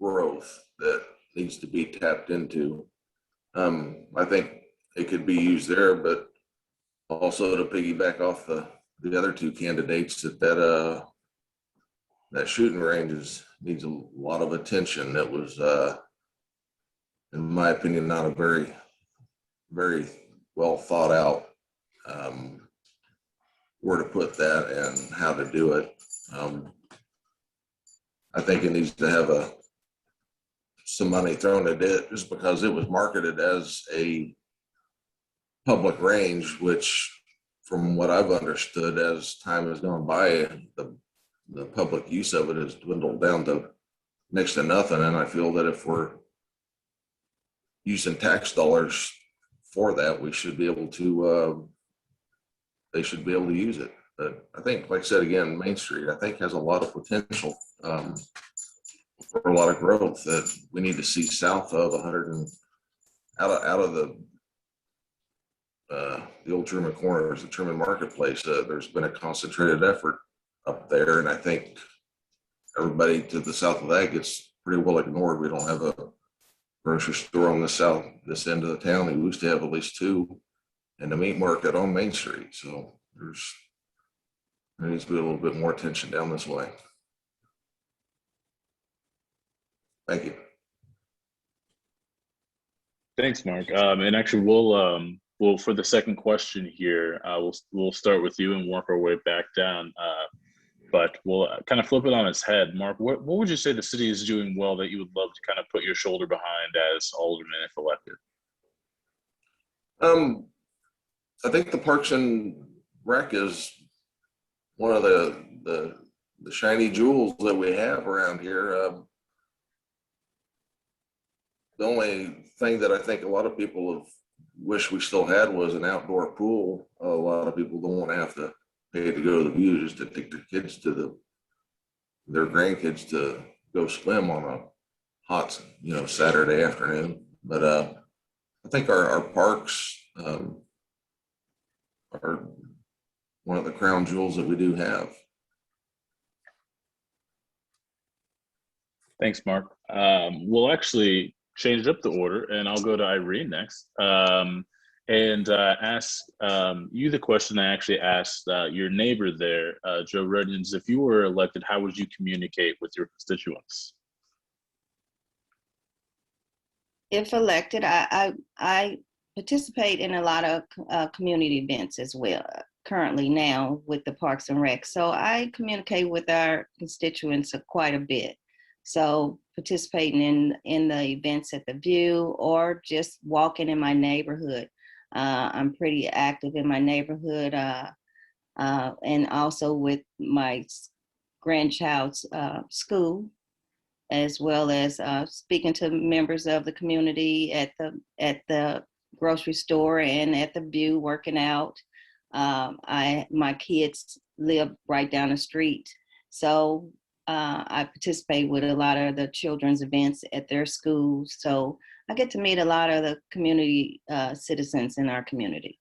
growth that needs to be tapped into. I think it could be used there, but also to piggyback off the other two candidates, that shooting range needs a lot of attention. That was, in my opinion, not a very, very well thought out where to put that and how to do it. I think it needs to have some money thrown at it just because it was marketed as a public range, which from what I've understood as time has gone by, the public use of it has dwindled down to next to nothing. And I feel that if we're using tax dollars for that, we should be able to, they should be able to use it. But I think, like I said, again, Main Street, I think has a lot of potential for a lot of growth that we need to see south of 100 and out of the old Truman Corners, the Truman Marketplace. There's been a concentrated effort up there, and I think everybody to the south of that gets pretty well ignored. We don't have a grocery store on this end of the town. We used to have at least 2. and the meat market on Main Street. So there needs to be a little bit more attention down this way. Thank you. Thanks, Mark. And actually, we'll for the second question here, we'll start with you and work our way back down. But we'll kind of flip it on its head. Mark, what would you say the city is doing well that you would love to kind of put your shoulder behind as alderman if elected? I think the Parks and Rec is one of the shiny jewels that we have around here. The only thing that I think a lot of people have wished we still had was an outdoor pool. A lot of people don't want to have to pay to go to the view, just to take their kids their grandkids to go swim on a hot, Saturday afternoon. But I think our parks are one of the crown jewels that we do have. Thanks, Mark. We'll actually change up the order, and I'll go to Irene next, and ask you the question I actually asked your neighbor there, Joe Rudins. If you were elected, how would you communicate with your constituents? If elected, I participate in a lot of community events as well, currently now with the Parks and Rec. So I communicate with our constituents quite a bit. So participating in the events at the View or just walking in my neighborhood. I'm pretty active in my neighborhood and also with my grandchild's school, as well as speaking to members of the community at the grocery store and at the View, working out. My kids live right down the street, so I participate with a lot of the children's events at their schools. So I get to meet a lot of the community citizens in our community.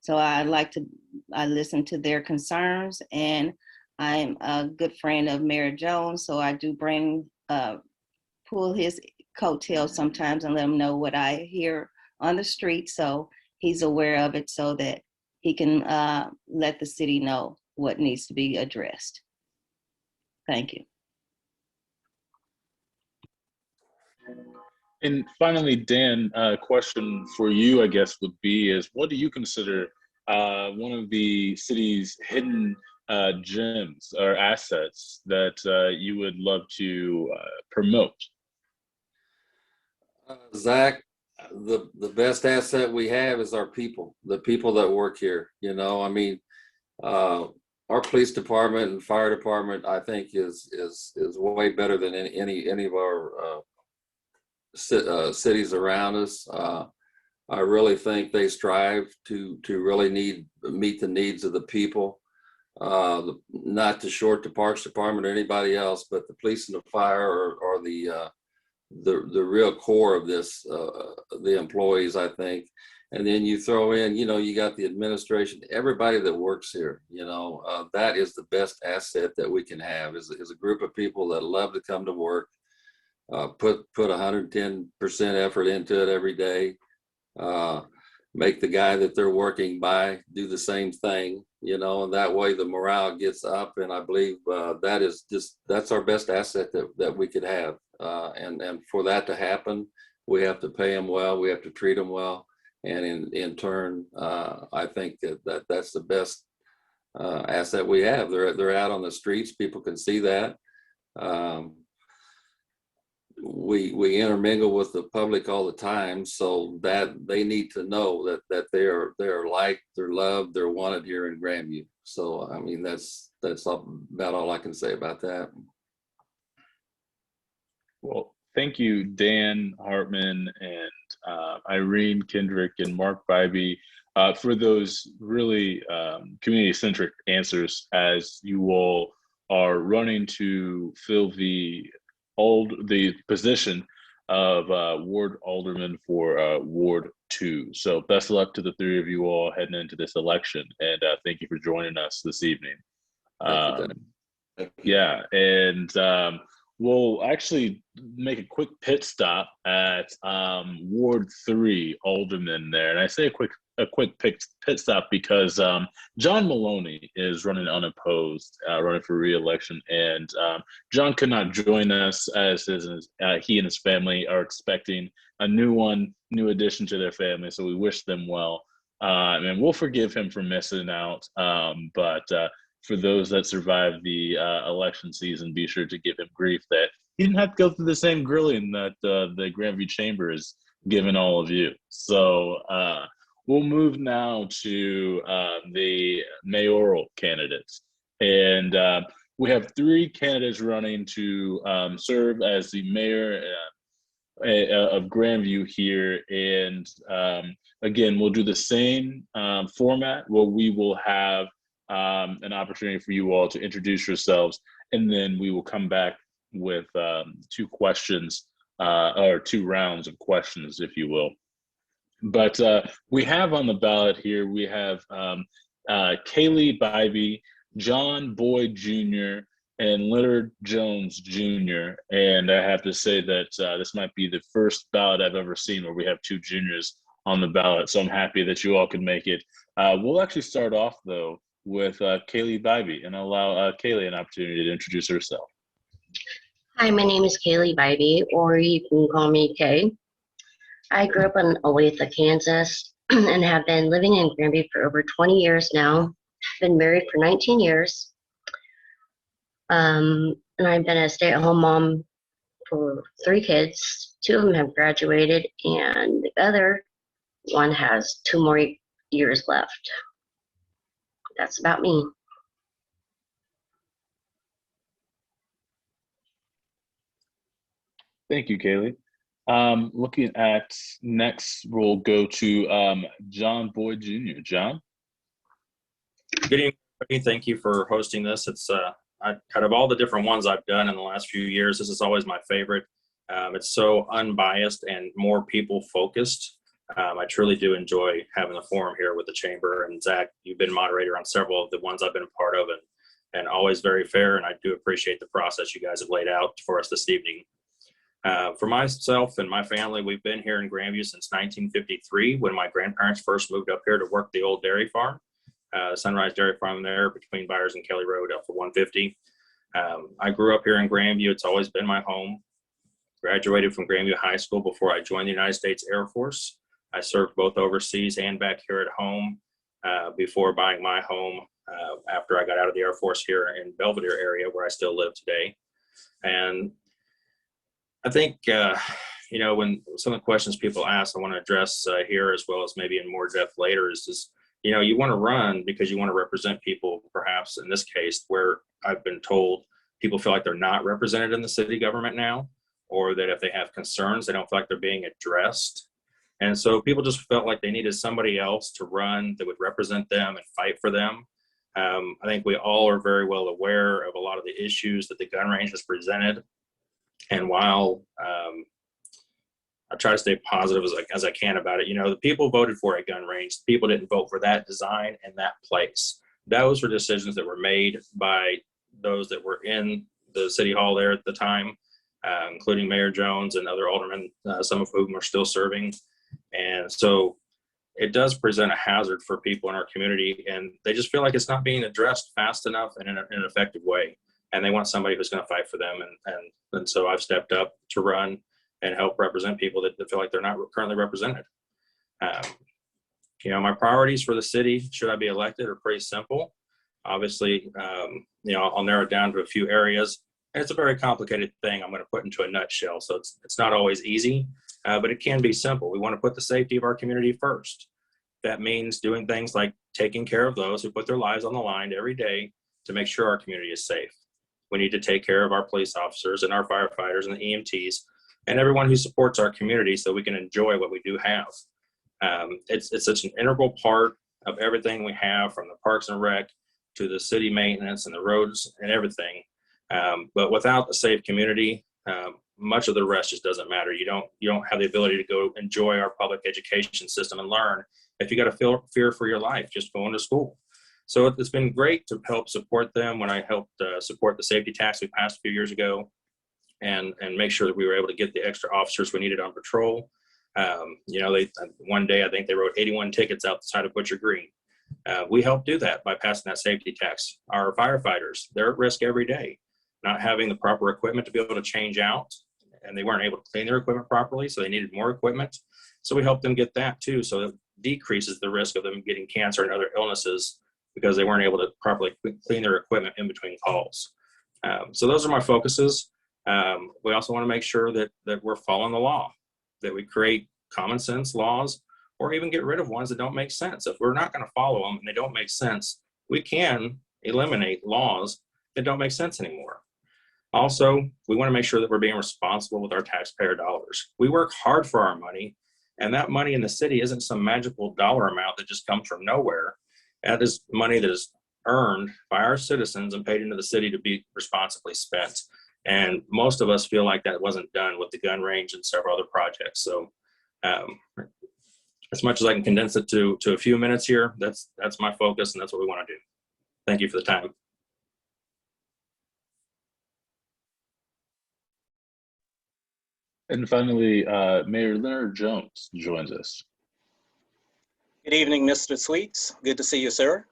So I listen to their concerns, and I'm a good friend of Mayor Jones, so I do pull his coattails sometimes and let him know what I hear on the street, so he's aware of it, so that he can let the city know what needs to be addressed. Thank you. And finally, Dan, a question for you, I guess, would be is what do you consider one of the city's hidden gems or assets that you would love to promote? Zach, the best asset we have is our people, the people that work here. Our police department and fire department, I think, is way better than any of our cities around us. I really think they strive to really meet the needs of the people, not to short the Parks Department or anybody else, but the police and the fire are the real core of this, the employees, I think. And then you throw in, you got the administration, everybody that works here, that is the best asset that we can have is a group of people that love to come to work, put 110% effort into it every day, make the guy that they're working by do the same thing, and that way the morale gets up. And I believe that's our best asset that we could have. And for that to happen, we have to pay them well, we have to treat them well. And in turn, I think that's the best asset we have. They're out on the streets. People can see that. We intermingle with the public all the time, so that they need to know that they're liked, they're loved, they're wanted here in Grandview. So that's about all I can say about that. Well, thank you, Dan Hartman and Irene Kendrick and Mark Bybee for those really community-centric answers as you all are running to fill the position of Ward Alderman for Ward 2. So best of luck to the three of you all heading into this election, and thank you for joining us this evening. Yeah, and we'll actually make a quick pit stop at Ward 3 Alderman there. And I say a quick a quick pit stop because John Maloney is running unopposed, running for re-election, and John could not join us as he and his family are expecting a new addition to their family. So we wish them well, and we'll forgive him for missing out. But for those that survived the election season, be sure to give him grief that he didn't have to go through the same grilling that the Grandview Chamber is giving all of you. So we'll move now to the mayoral candidates. And we have 3 candidates running to serve as the mayor of Grandview here. And again, we'll do the same format where we will have an opportunity for you all to introduce yourselves, and then we will come back with 2 questions or 2 rounds of questions, if you will. But we have on the ballot here, we have Kaylee Bybee, John Boyd Jr., and Leonard Jones Jr. And I have to say that this might be the first ballot I've ever seen where we have 2 juniors on the ballot. So I'm happy that you all could make it. We'll actually start off, though, with Kaylee Bybee, and allow Kaylee an opportunity to introduce herself. Hi, my name is Kaylee Bybee, or you can call me Kay. I grew up in Olathe, Kansas, and have been living in Grandview for over 20 years now. Been married for 19 years. And I've been a stay-at-home mom for 3 kids. 2 of them have graduated, and the other one has 2 more years left. That's about me. Thank you, Kaylee. Looking at next, we'll go to John Boyd Jr. John? Good evening, everybody. Thank you for hosting this. It's out of all the different ones I've done in the last few years, this is always my favorite. It's so unbiased and more people focused. I truly do enjoy having the forum here with the chamber. And Zach, you've been moderator on several of the ones I've been a part of, and always very fair. And I do appreciate the process you guys have laid out for us this evening. For myself and my family, we've been here in Grandview since 1953 when my grandparents first moved up here to work the old dairy farm, Sunrise Dairy Farm there between Byers and Kelly Road up for 150. I grew up here in Grandview. It's always been my home. Graduated from Grandview High School before I joined the United States Air Force. I served both overseas and back here at home before buying my home after I got out of the Air Force here in Belvedere area where I still live today. And I think, when some of the questions people ask, I want to address here as well as maybe in more depth later is just, you want to run because you want to represent people, perhaps in this case, where I've been told people feel like they're not represented in the city government now, or that if they have concerns, they don't feel like they're being addressed. And so people just felt like they needed somebody else to run that would represent them and fight for them. I think we all are very well aware of a lot of the issues that the gun range has presented. And while I try to stay positive as I can about it, the people voted for a gun range. People didn't vote for that design and that place. Those were decisions that were made by those that were in the city hall there at the time, including Mayor Jones and other aldermen, some of whom are still serving. And so it does present a hazard for people in our community, and they just feel like it's not being addressed fast enough and in an effective way. And they want somebody who's going to fight for them. And so I've stepped up to run and help represent people that feel like they're not currently represented. My priorities for the city, should I be elected, are pretty simple. Obviously, I'll narrow it down to a few areas. And it's a very complicated thing I'm going to put into a nutshell. So it's not always easy, but it can be simple. We want to put the safety of our community first. That means doing things like taking care of those who put their lives on the line every day to make sure our community is safe. We need to take care of our police officers and our firefighters and the EMTs and everyone who supports our community so we can enjoy what we do have. It's such an integral part of everything we have, from the parks and rec to the city maintenance and the roads and everything. But without a safe community, much of the rest just doesn't matter. You don't have the ability to go enjoy our public education system and learn if you got to fear for your life just going to school. So it's been great to help support them when I helped support the safety tax we passed a few years ago and make sure that we were able to get the extra officers we needed on patrol. You know, one day I think they wrote 81 tickets out the side of Butcher Green. We help do that by passing that safety tax. Our firefighters, they're at risk every day, not having the proper equipment to be able to change out, and they weren't able to clean their equipment properly, so they needed more equipment. So we helped them get that too, so it decreases the risk of them getting cancer and other illnesses because they weren't able to properly clean their equipment in between calls. So those are my focuses. We also want to make sure that we're following the law, that we create common sense laws, or even get rid of ones that don't make sense. If we're not going to follow them and they don't make sense, we can eliminate laws that don't make sense anymore. Also, we want to make sure that we're being responsible with our taxpayer dollars. We work hard for our money, and that money in the city isn't some magical dollar amount that just comes from nowhere. That is money that is earned by our citizens and paid into the city to be responsibly spent. And most of us feel like that wasn't done with the gun range and several other projects. So as much as I can condense it to a few minutes here, that's my focus, and that's what we want to do. Thank you for the time. And finally, Mayor Leonard Jones joins us. Good evening, Mr. Sweets. Good to see you, sir.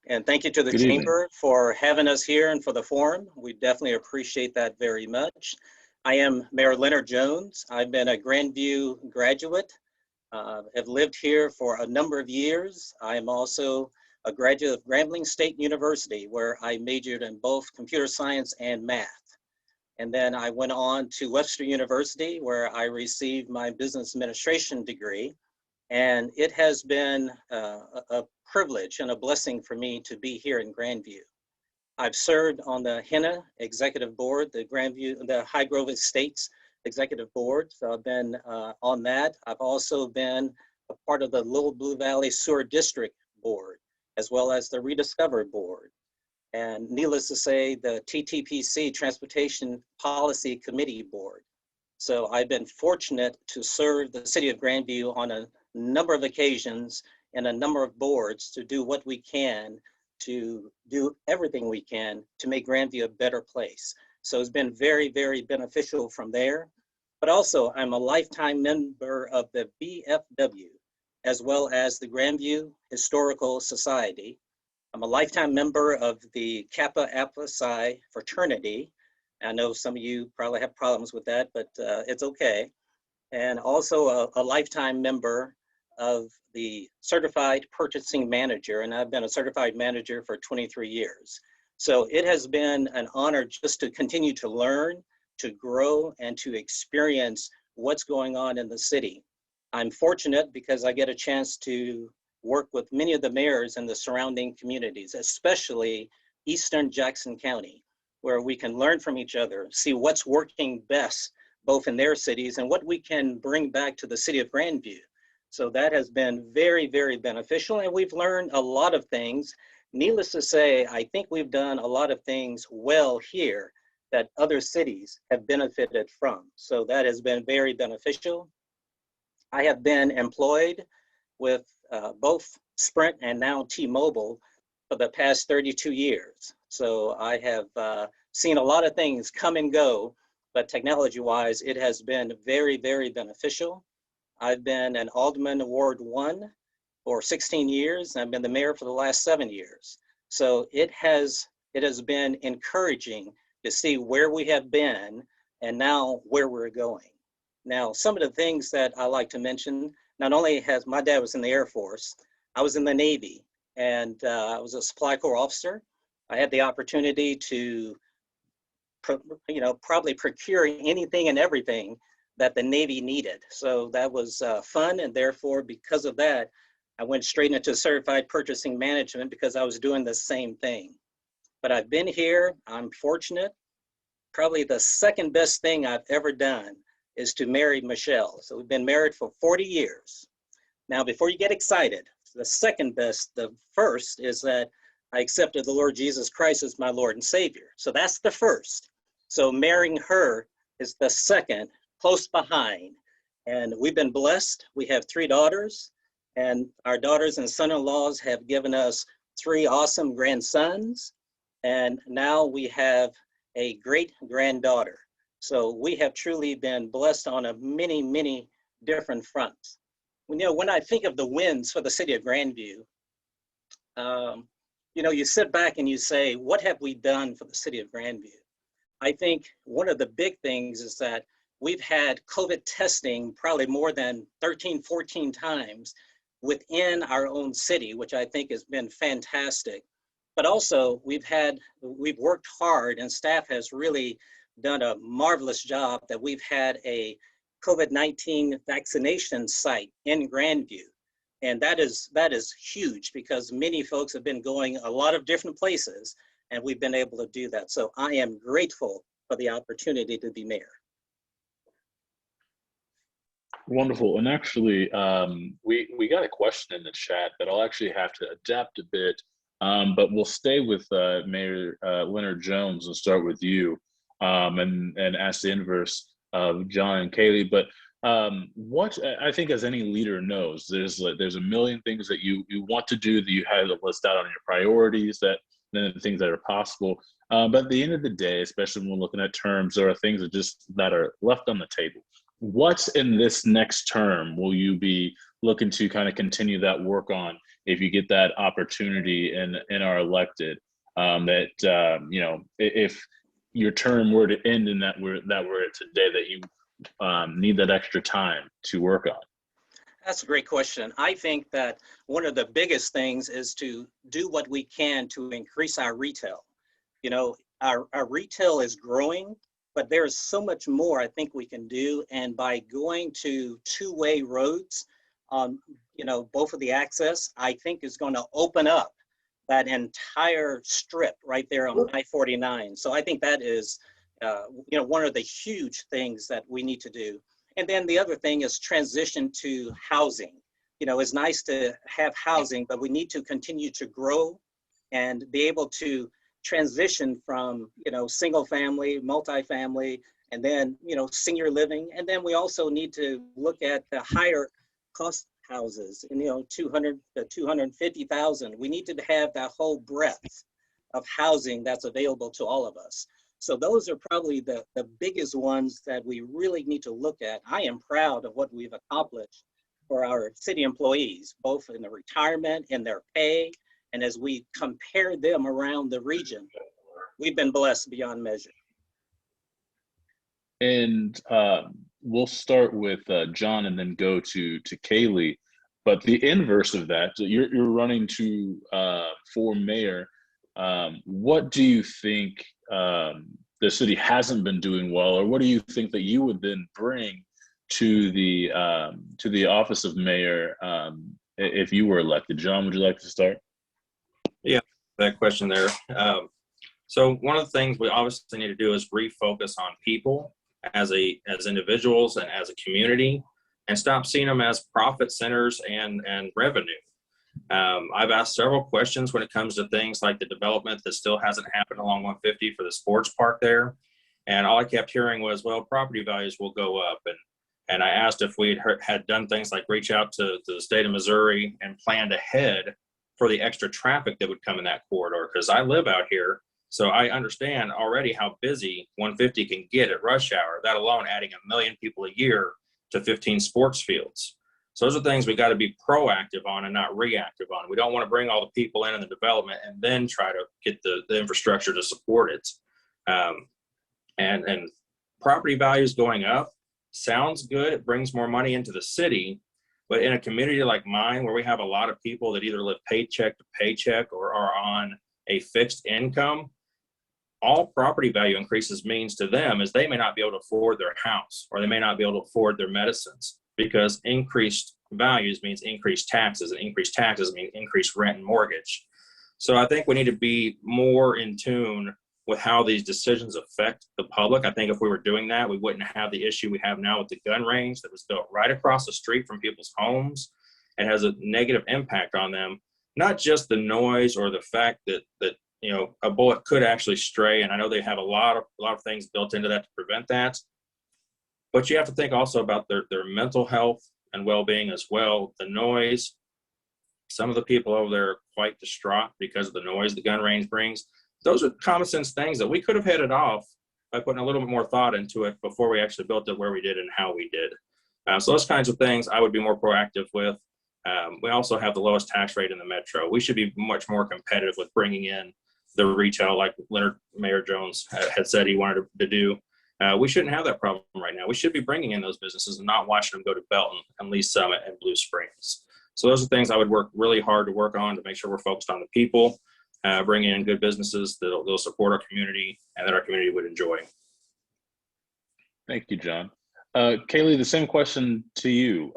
And thank you to the Good evening. Chamber for having us here and for the forum. We definitely appreciate that very much. I am Mayor Leonard Jones. I've been a Grandview graduate. Have lived here for a number of years. I am also a graduate of Grambling State University, where I majored in both computer science and math. And then I went on to Webster University, where I received my business administration degree. And it has been a privilege and a blessing for me to be here in Grandview. I've served on the HENA Executive Board, the High Grove Estates Executive Board. So I've been on that. I've also been a part of the Little Blue Valley Sewer District Board, as well as the Rediscover Board. And needless to say, the TTPC Transportation Policy Committee Board. So I've been fortunate to serve the city of Grandview on a number of occasions and a number of boards to do what we can, to do everything we can to make Grandview a better place. So it's been very, very beneficial from there. But also, I'm a lifetime member of the BFW, as well as the Grandview Historical Society. I'm a lifetime member of the Kappa Alpha Psi fraternity. I know some of you probably have problems with that, but it's okay. And also a lifetime member of the Certified Purchasing Manager, and I've been a certified manager for 23 years. So it has been an honor just to continue to learn, to grow, and to experience what's going on in the city. I'm fortunate because I get a chance to work with many of the mayors in the surrounding communities, especially Eastern Jackson County, where we can learn from each other, see what's working best, both in their cities and what we can bring back to the city of Grandview. So that has been very, very beneficial, and we've learned a lot of things. Needless to say, I think we've done a lot of things well here that other cities have benefited from. So that has been very beneficial. I have been employed with both Sprint and now T-Mobile for the past 32 years. So I have seen a lot of things come and go, but technology-wise, it has been very, very beneficial. I've been an Alderman Ward 1 for 16 years, and I've been the mayor for the last 7 years. So it has been encouraging to see where we have been and now where we're going. Now, some of the things that I like to mention, not only has my dad was in the Air Force, I was in the Navy, and I was a supply corps officer. I had the opportunity to, probably procure anything and everything that the Navy needed. So that was fun, and therefore, because of that, I went straight into certified purchasing management because I was doing the same thing. But I've been here, I'm fortunate. Probably the second best thing I've ever done is to marry Michelle. So we've been married for 40 years. Now, before you get excited, the second best, the first is that I accepted the Lord Jesus Christ as my Lord and Savior. So that's the first. So marrying her is the second, close behind. And we've been blessed. We have 3 daughters, and our daughters and son-in-laws have given us 3 awesome grandsons. And now we have a great granddaughter. So we have truly been blessed on a many, many different fronts. When I think of the wins for the city of Grandview, you sit back and you say, what have we done for the city of Grandview? I think one of the big things is that we've had COVID testing probably more than 13, 14 times within our own city, which I think has been fantastic. But also we've worked hard, and staff has really done a marvelous job that we've had a COVID-19 vaccination site in Grandview. And that is huge, because many folks have been going a lot of different places, and we've been able to do that. So I am grateful for the opportunity to be mayor. Wonderful. And actually, we got a question in the chat that I'll actually have to adapt a bit, but we'll stay with Mayor Leonard Jones and start with you, and ask the inverse of John and Kaylee. But what I think, as any leader knows, there's a million things that you want to do, that you have to list out on your priorities, that then the things that are possible. But at the end of the day, especially when we're looking at terms, there are things that are left on the table. What's in this next term will you be looking to kind of continue that work on if you get that opportunity and are elected? If your term were to end and that we're at today, that you need that extra time to work on? That's a great question. I think that one of the biggest things is to do what we can to increase our retail. Our retail is growing, but there is so much more I think we can do. And by going to two-way roads on, both of the access, I think is going to open up that entire strip right there on I-49. So I think that is, one of the huge things that we need to do. And then the other thing is transition to housing. It's nice to have housing, but we need to continue to grow and be able to transition from, single family, multifamily, and then, senior living. And then we also need to look at the higher cost houses, and, 200 to 250,000. We need to have that whole breadth of housing that's available to all of us. So those are probably the biggest ones that we really need to look at. I am proud of what we've accomplished for our city employees, both in the retirement, in their pay, and as we compare them around the region, we've been blessed beyond measure. And we'll start with John and then go to Kaylee. But the inverse of that, you're running for mayor. What do you think the city hasn't been doing well, or what do you think that you would then bring to the office of mayor if you were elected? John, would you like to start? Yeah, that question there. So one of the things we obviously need to do is refocus on people as individuals and as a community, and stop seeing them as profit centers and revenue. I've asked several questions when it comes to things like the development that still hasn't happened along 150 for the sports park there. And all I kept hearing was, well, property values will go up. And I asked if we had done things like reach out to the state of Missouri and planned ahead for the extra traffic that would come in that corridor. Because I live out here, so I understand already how busy 150 can get at rush hour, that alone adding 1 million people a year to 15 sports fields. So those are things we got to be proactive on and not reactive on. We don't want to bring all the people in the development and then try to get the infrastructure to support it. And property values going up sounds good. It brings more money into the city. But in a community like mine, where we have a lot of people that either live paycheck to paycheck or are on a fixed income, all property value increases means to them is they may not be able to afford their house, or they may not be able to afford their medicines, because increased values means increased taxes, and increased taxes mean increased rent and mortgage. So I think we need to be more in tune with how these decisions affect the public. I think if we were doing that, we wouldn't have the issue we have now with the gun range that was built right across the street from people's homes and has a negative impact on them. Not just the noise or the fact that a bullet could actually stray, and I know they have a lot of things built into that to prevent that. But you have to think also about their mental health and well-being as well. The noise, some of the people over there are quite distraught because of the noise the gun range brings. Those are common sense things that we could have headed off by putting a little bit more thought into it before we actually built it where we did and how we did. So those kinds of things I would be more proactive with. We also have the lowest tax rate in the metro. We should be much more competitive with bringing in the retail, like Mayor Jones had said he wanted to do. We shouldn't have that problem right now. We should be bringing in those businesses and not watching them go to Belton and Lee Summit and Blue Springs. So those are things I would work really hard to work on to make sure we're focused on the people, bringing in good businesses that'll support our community and that our community would enjoy. Thank you, John. Kaylee, the same question to you.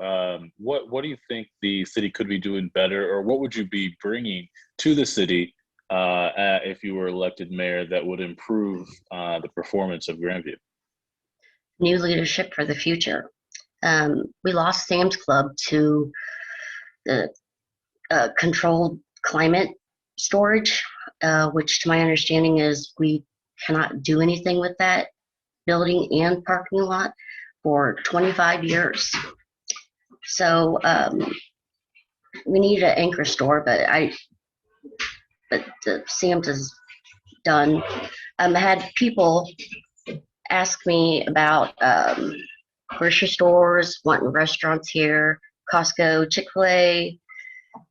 What do you think the city could be doing better, or what would you be bringing to the city if you were elected mayor that would improve the performance of Grandview? New leadership for the future. We lost Sam's Club to the controlled climate storage, which to my understanding is we cannot do anything with that building and parking lot for 25 years. So we need an anchor store, but the Sam's is done. I had people ask me about grocery stores, wanting restaurants here, Costco, Chick-fil-A,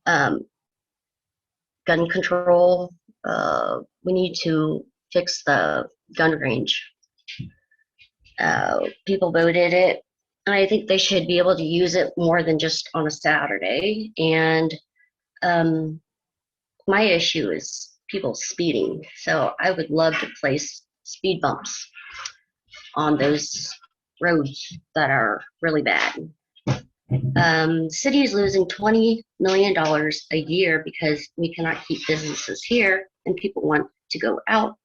gun control. We need to fix the gun range. People voted it, and I think they should be able to use it more than just on a Saturday. And my issue is people speeding. So I would love to place speed bumps on those roads that are really bad. City is losing $20 million a year because we cannot keep businesses here and people want to go out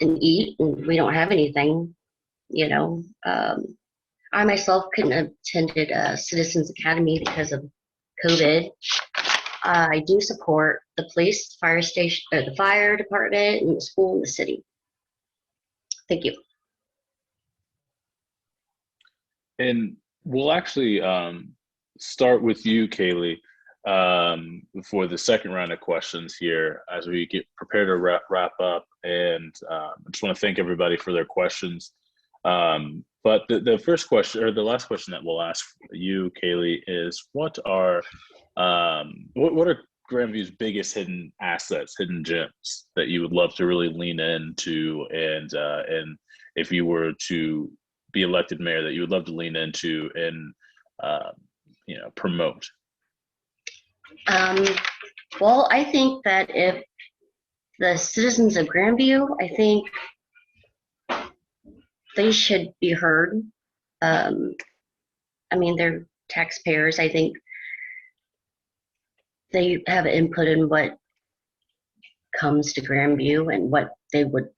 and eat and we don't have anything, you know. I myself couldn't have attended Citizens Academy because of COVID. I do support the police, fire station, or the fire department, and the school in the city. Thank you. And we'll actually start with you, Kaylee, for the second round of questions here as we get prepared to wrap up. And I just want to thank everybody for their questions. But the first question, or the last question that we'll ask you, Kaylee, is what are Grandview's biggest hidden assets, hidden gems that you would love to really lean into, and if you were to be elected mayor, that you would love to lean into and promote? Well, I think that if the citizens of Grandview, I think they should be heard. I mean, they're taxpayers. I think they have input in what comes to Grandview and what they would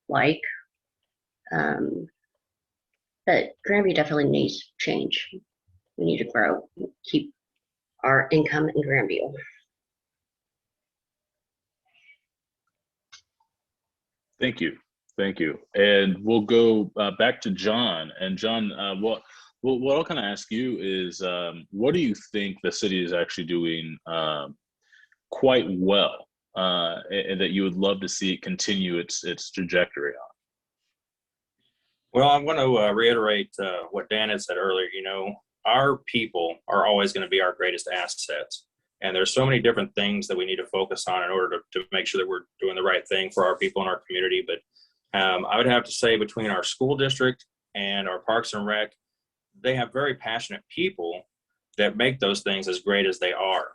like. But Grandview definitely needs change. We need to grow, keep our income in Grandview. Thank you. Thank you. And we'll go back to John. And John, what I'll kind of ask you is, what do you think the city is actually doing quite well, and that you would love to see it continue its trajectory on? Well, I'm going to reiterate what Dan had said earlier. You know, our people are always going to be our greatest assets. And there's so many different things that we need to focus on in order to make sure that we're doing the right thing for our people in our community. But I would have to say between our school district and our Parks and Rec, they have very passionate people that make those things as great as they are.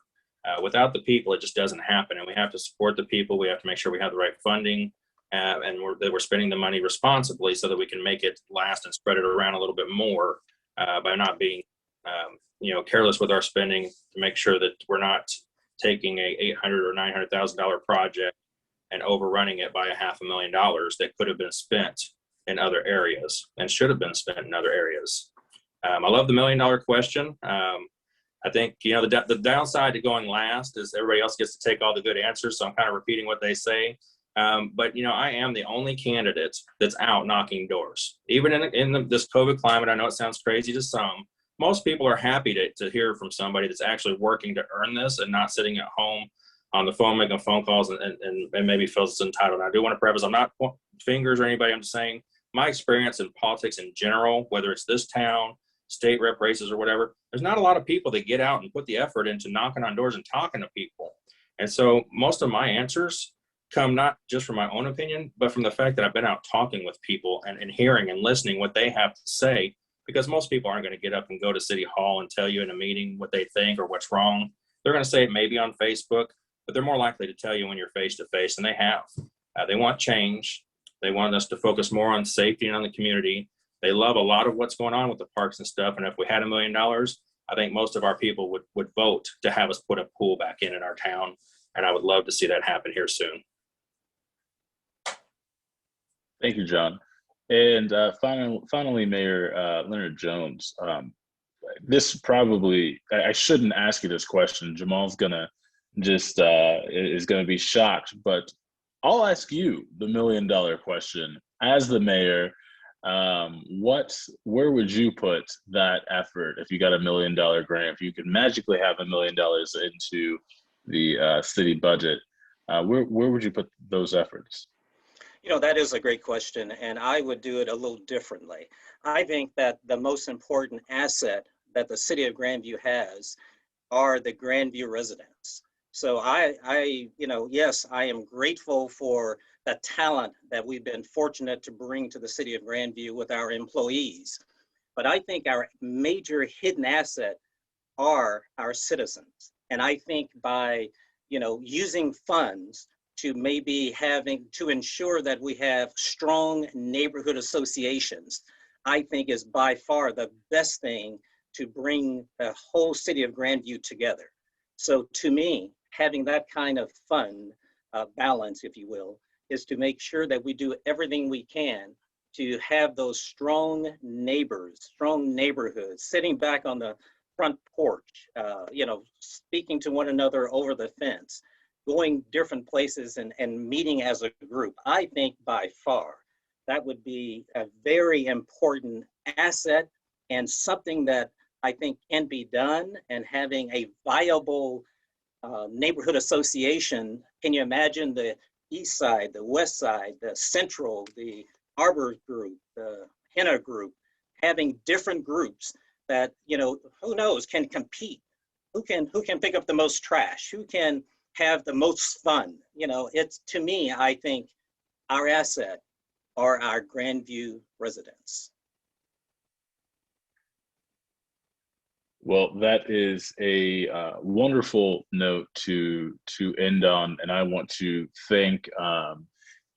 Without the people, it just doesn't happen. And we have to support the people. We have to make sure we have the right funding. And that we're spending the money responsibly so that we can make it last and spread it around a little bit more by not being, careless with our spending, to make sure that we're not taking a $800,000 or $900,000 project and overrunning it by $500,000 that could have been spent in other areas and should have been spent in other areas. I love the $1 million question. I think, the downside to going last is everybody else gets to take all the good answers. So I'm kind of repeating what they say. But I am the only candidate that's out knocking doors. Even in this COVID climate, I know it sounds crazy to some. Most people are happy to hear from somebody that's actually working to earn this and not sitting at home on the phone making phone calls and maybe feels it's entitled. And I do want to preface, I'm not pointing fingers or anybody. I'm just saying my experience in politics in general, whether it's this town, state rep races or whatever, there's not a lot of people that get out and put the effort into knocking on doors and talking to people. And so most of my answers come not just from my own opinion, but from the fact that I've been out talking with people and hearing and listening what they have to say, because most people aren't going to get up and go to City Hall and tell you in a meeting what they think or what's wrong. They're going to say it maybe on Facebook, but they're more likely to tell you when you're face to face, and they have. They want change. They want us to focus more on safety and on the community. They love a lot of what's going on with the parks and stuff. And if we had $1 million, I think most of our people would vote to have us put a pool back in our town. And I would love to see that happen here soon. Thank you, John. And finally, Mayor Leonard Jones. This probably, I shouldn't ask you this question. Jamal's gonna just is gonna be shocked, but I'll ask you the $1 million question. As the mayor, where would you put that effort if you got $1 million grant? If you could magically have $1 million into the city budget, where would you put those efforts? You know, that is a great question, and I would do it a little differently. I think that the most important asset that the city of Grandview has are the Grandview residents. So yes, I am grateful for the talent that we've been fortunate to bring to the city of Grandview with our employees. But I think our major hidden asset are our citizens. And I think by, using funds to maybe to ensure that we have strong neighborhood associations, I think is by far the best thing to bring the whole city of Grandview together. So to me, having that kind of fund balance, if you will, is to make sure that we do everything we can to have those strong neighbors, strong neighborhoods, sitting back on the front porch, speaking to one another over the fence, going different places and meeting as a group. I think by far that would be a very important asset and something that I think can be done, and having a viable neighborhood association. Can you imagine the east side, the west side, the central, the Arbor group, the Henna group, having different groups that, who knows, can compete? Who can pick up the most trash? Who can have the most fun? It's, to me, I think our asset are our Grandview residents. Well, that is a wonderful note to end on, and I want to thank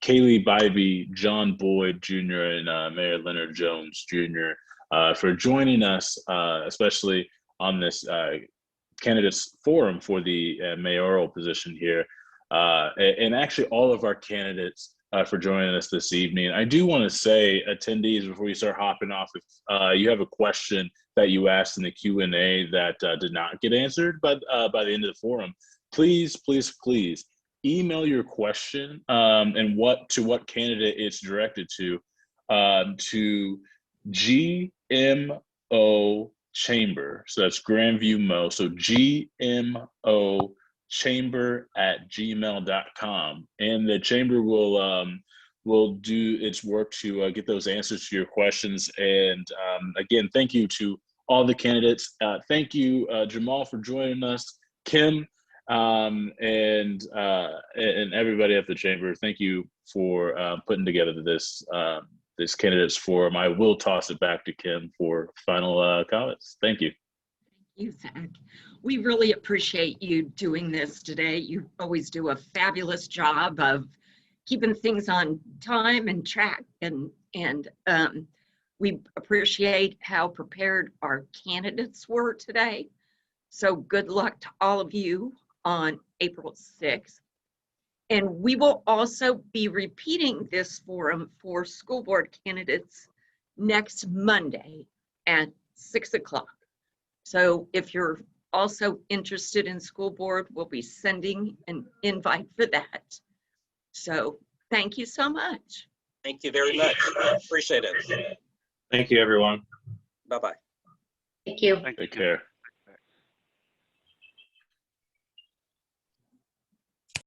Kaylee Bybee, John Boyd Jr., and Mayor Leonard Jones Jr. For joining us, especially on this candidates forum for the mayoral position here, and actually all of our candidates for joining us this evening. I do want to say, attendees, before you start hopping off, if you have a question that you asked in the Q&A that did not get answered by the end of the forum, please email your question and what candidate it's directed to GMO Chamber. So that's Grandview Mo. So GMO chamber@gmail.com, and the chamber will do its work to get those answers to your questions. And again, thank you to all the candidates. Thank you, Jamal, for joining us, Kim, and everybody at the chamber. Thank you for putting together this candidates forum. I will toss it back to Kim for final comments. Thank you. Thank you, Zach. We really appreciate you doing this today. You always do a fabulous job of keeping things on time and track, and we appreciate how prepared our candidates were today. So good luck to all of you on April 6th. And we will also be repeating this forum for school board candidates next Monday at 6 o'clock. So if you're also interested in school board, we'll be sending an invite for that. So thank you so much. Thank you very much. Appreciate it. Thank you, everyone. Bye-bye. Thank you. Take care.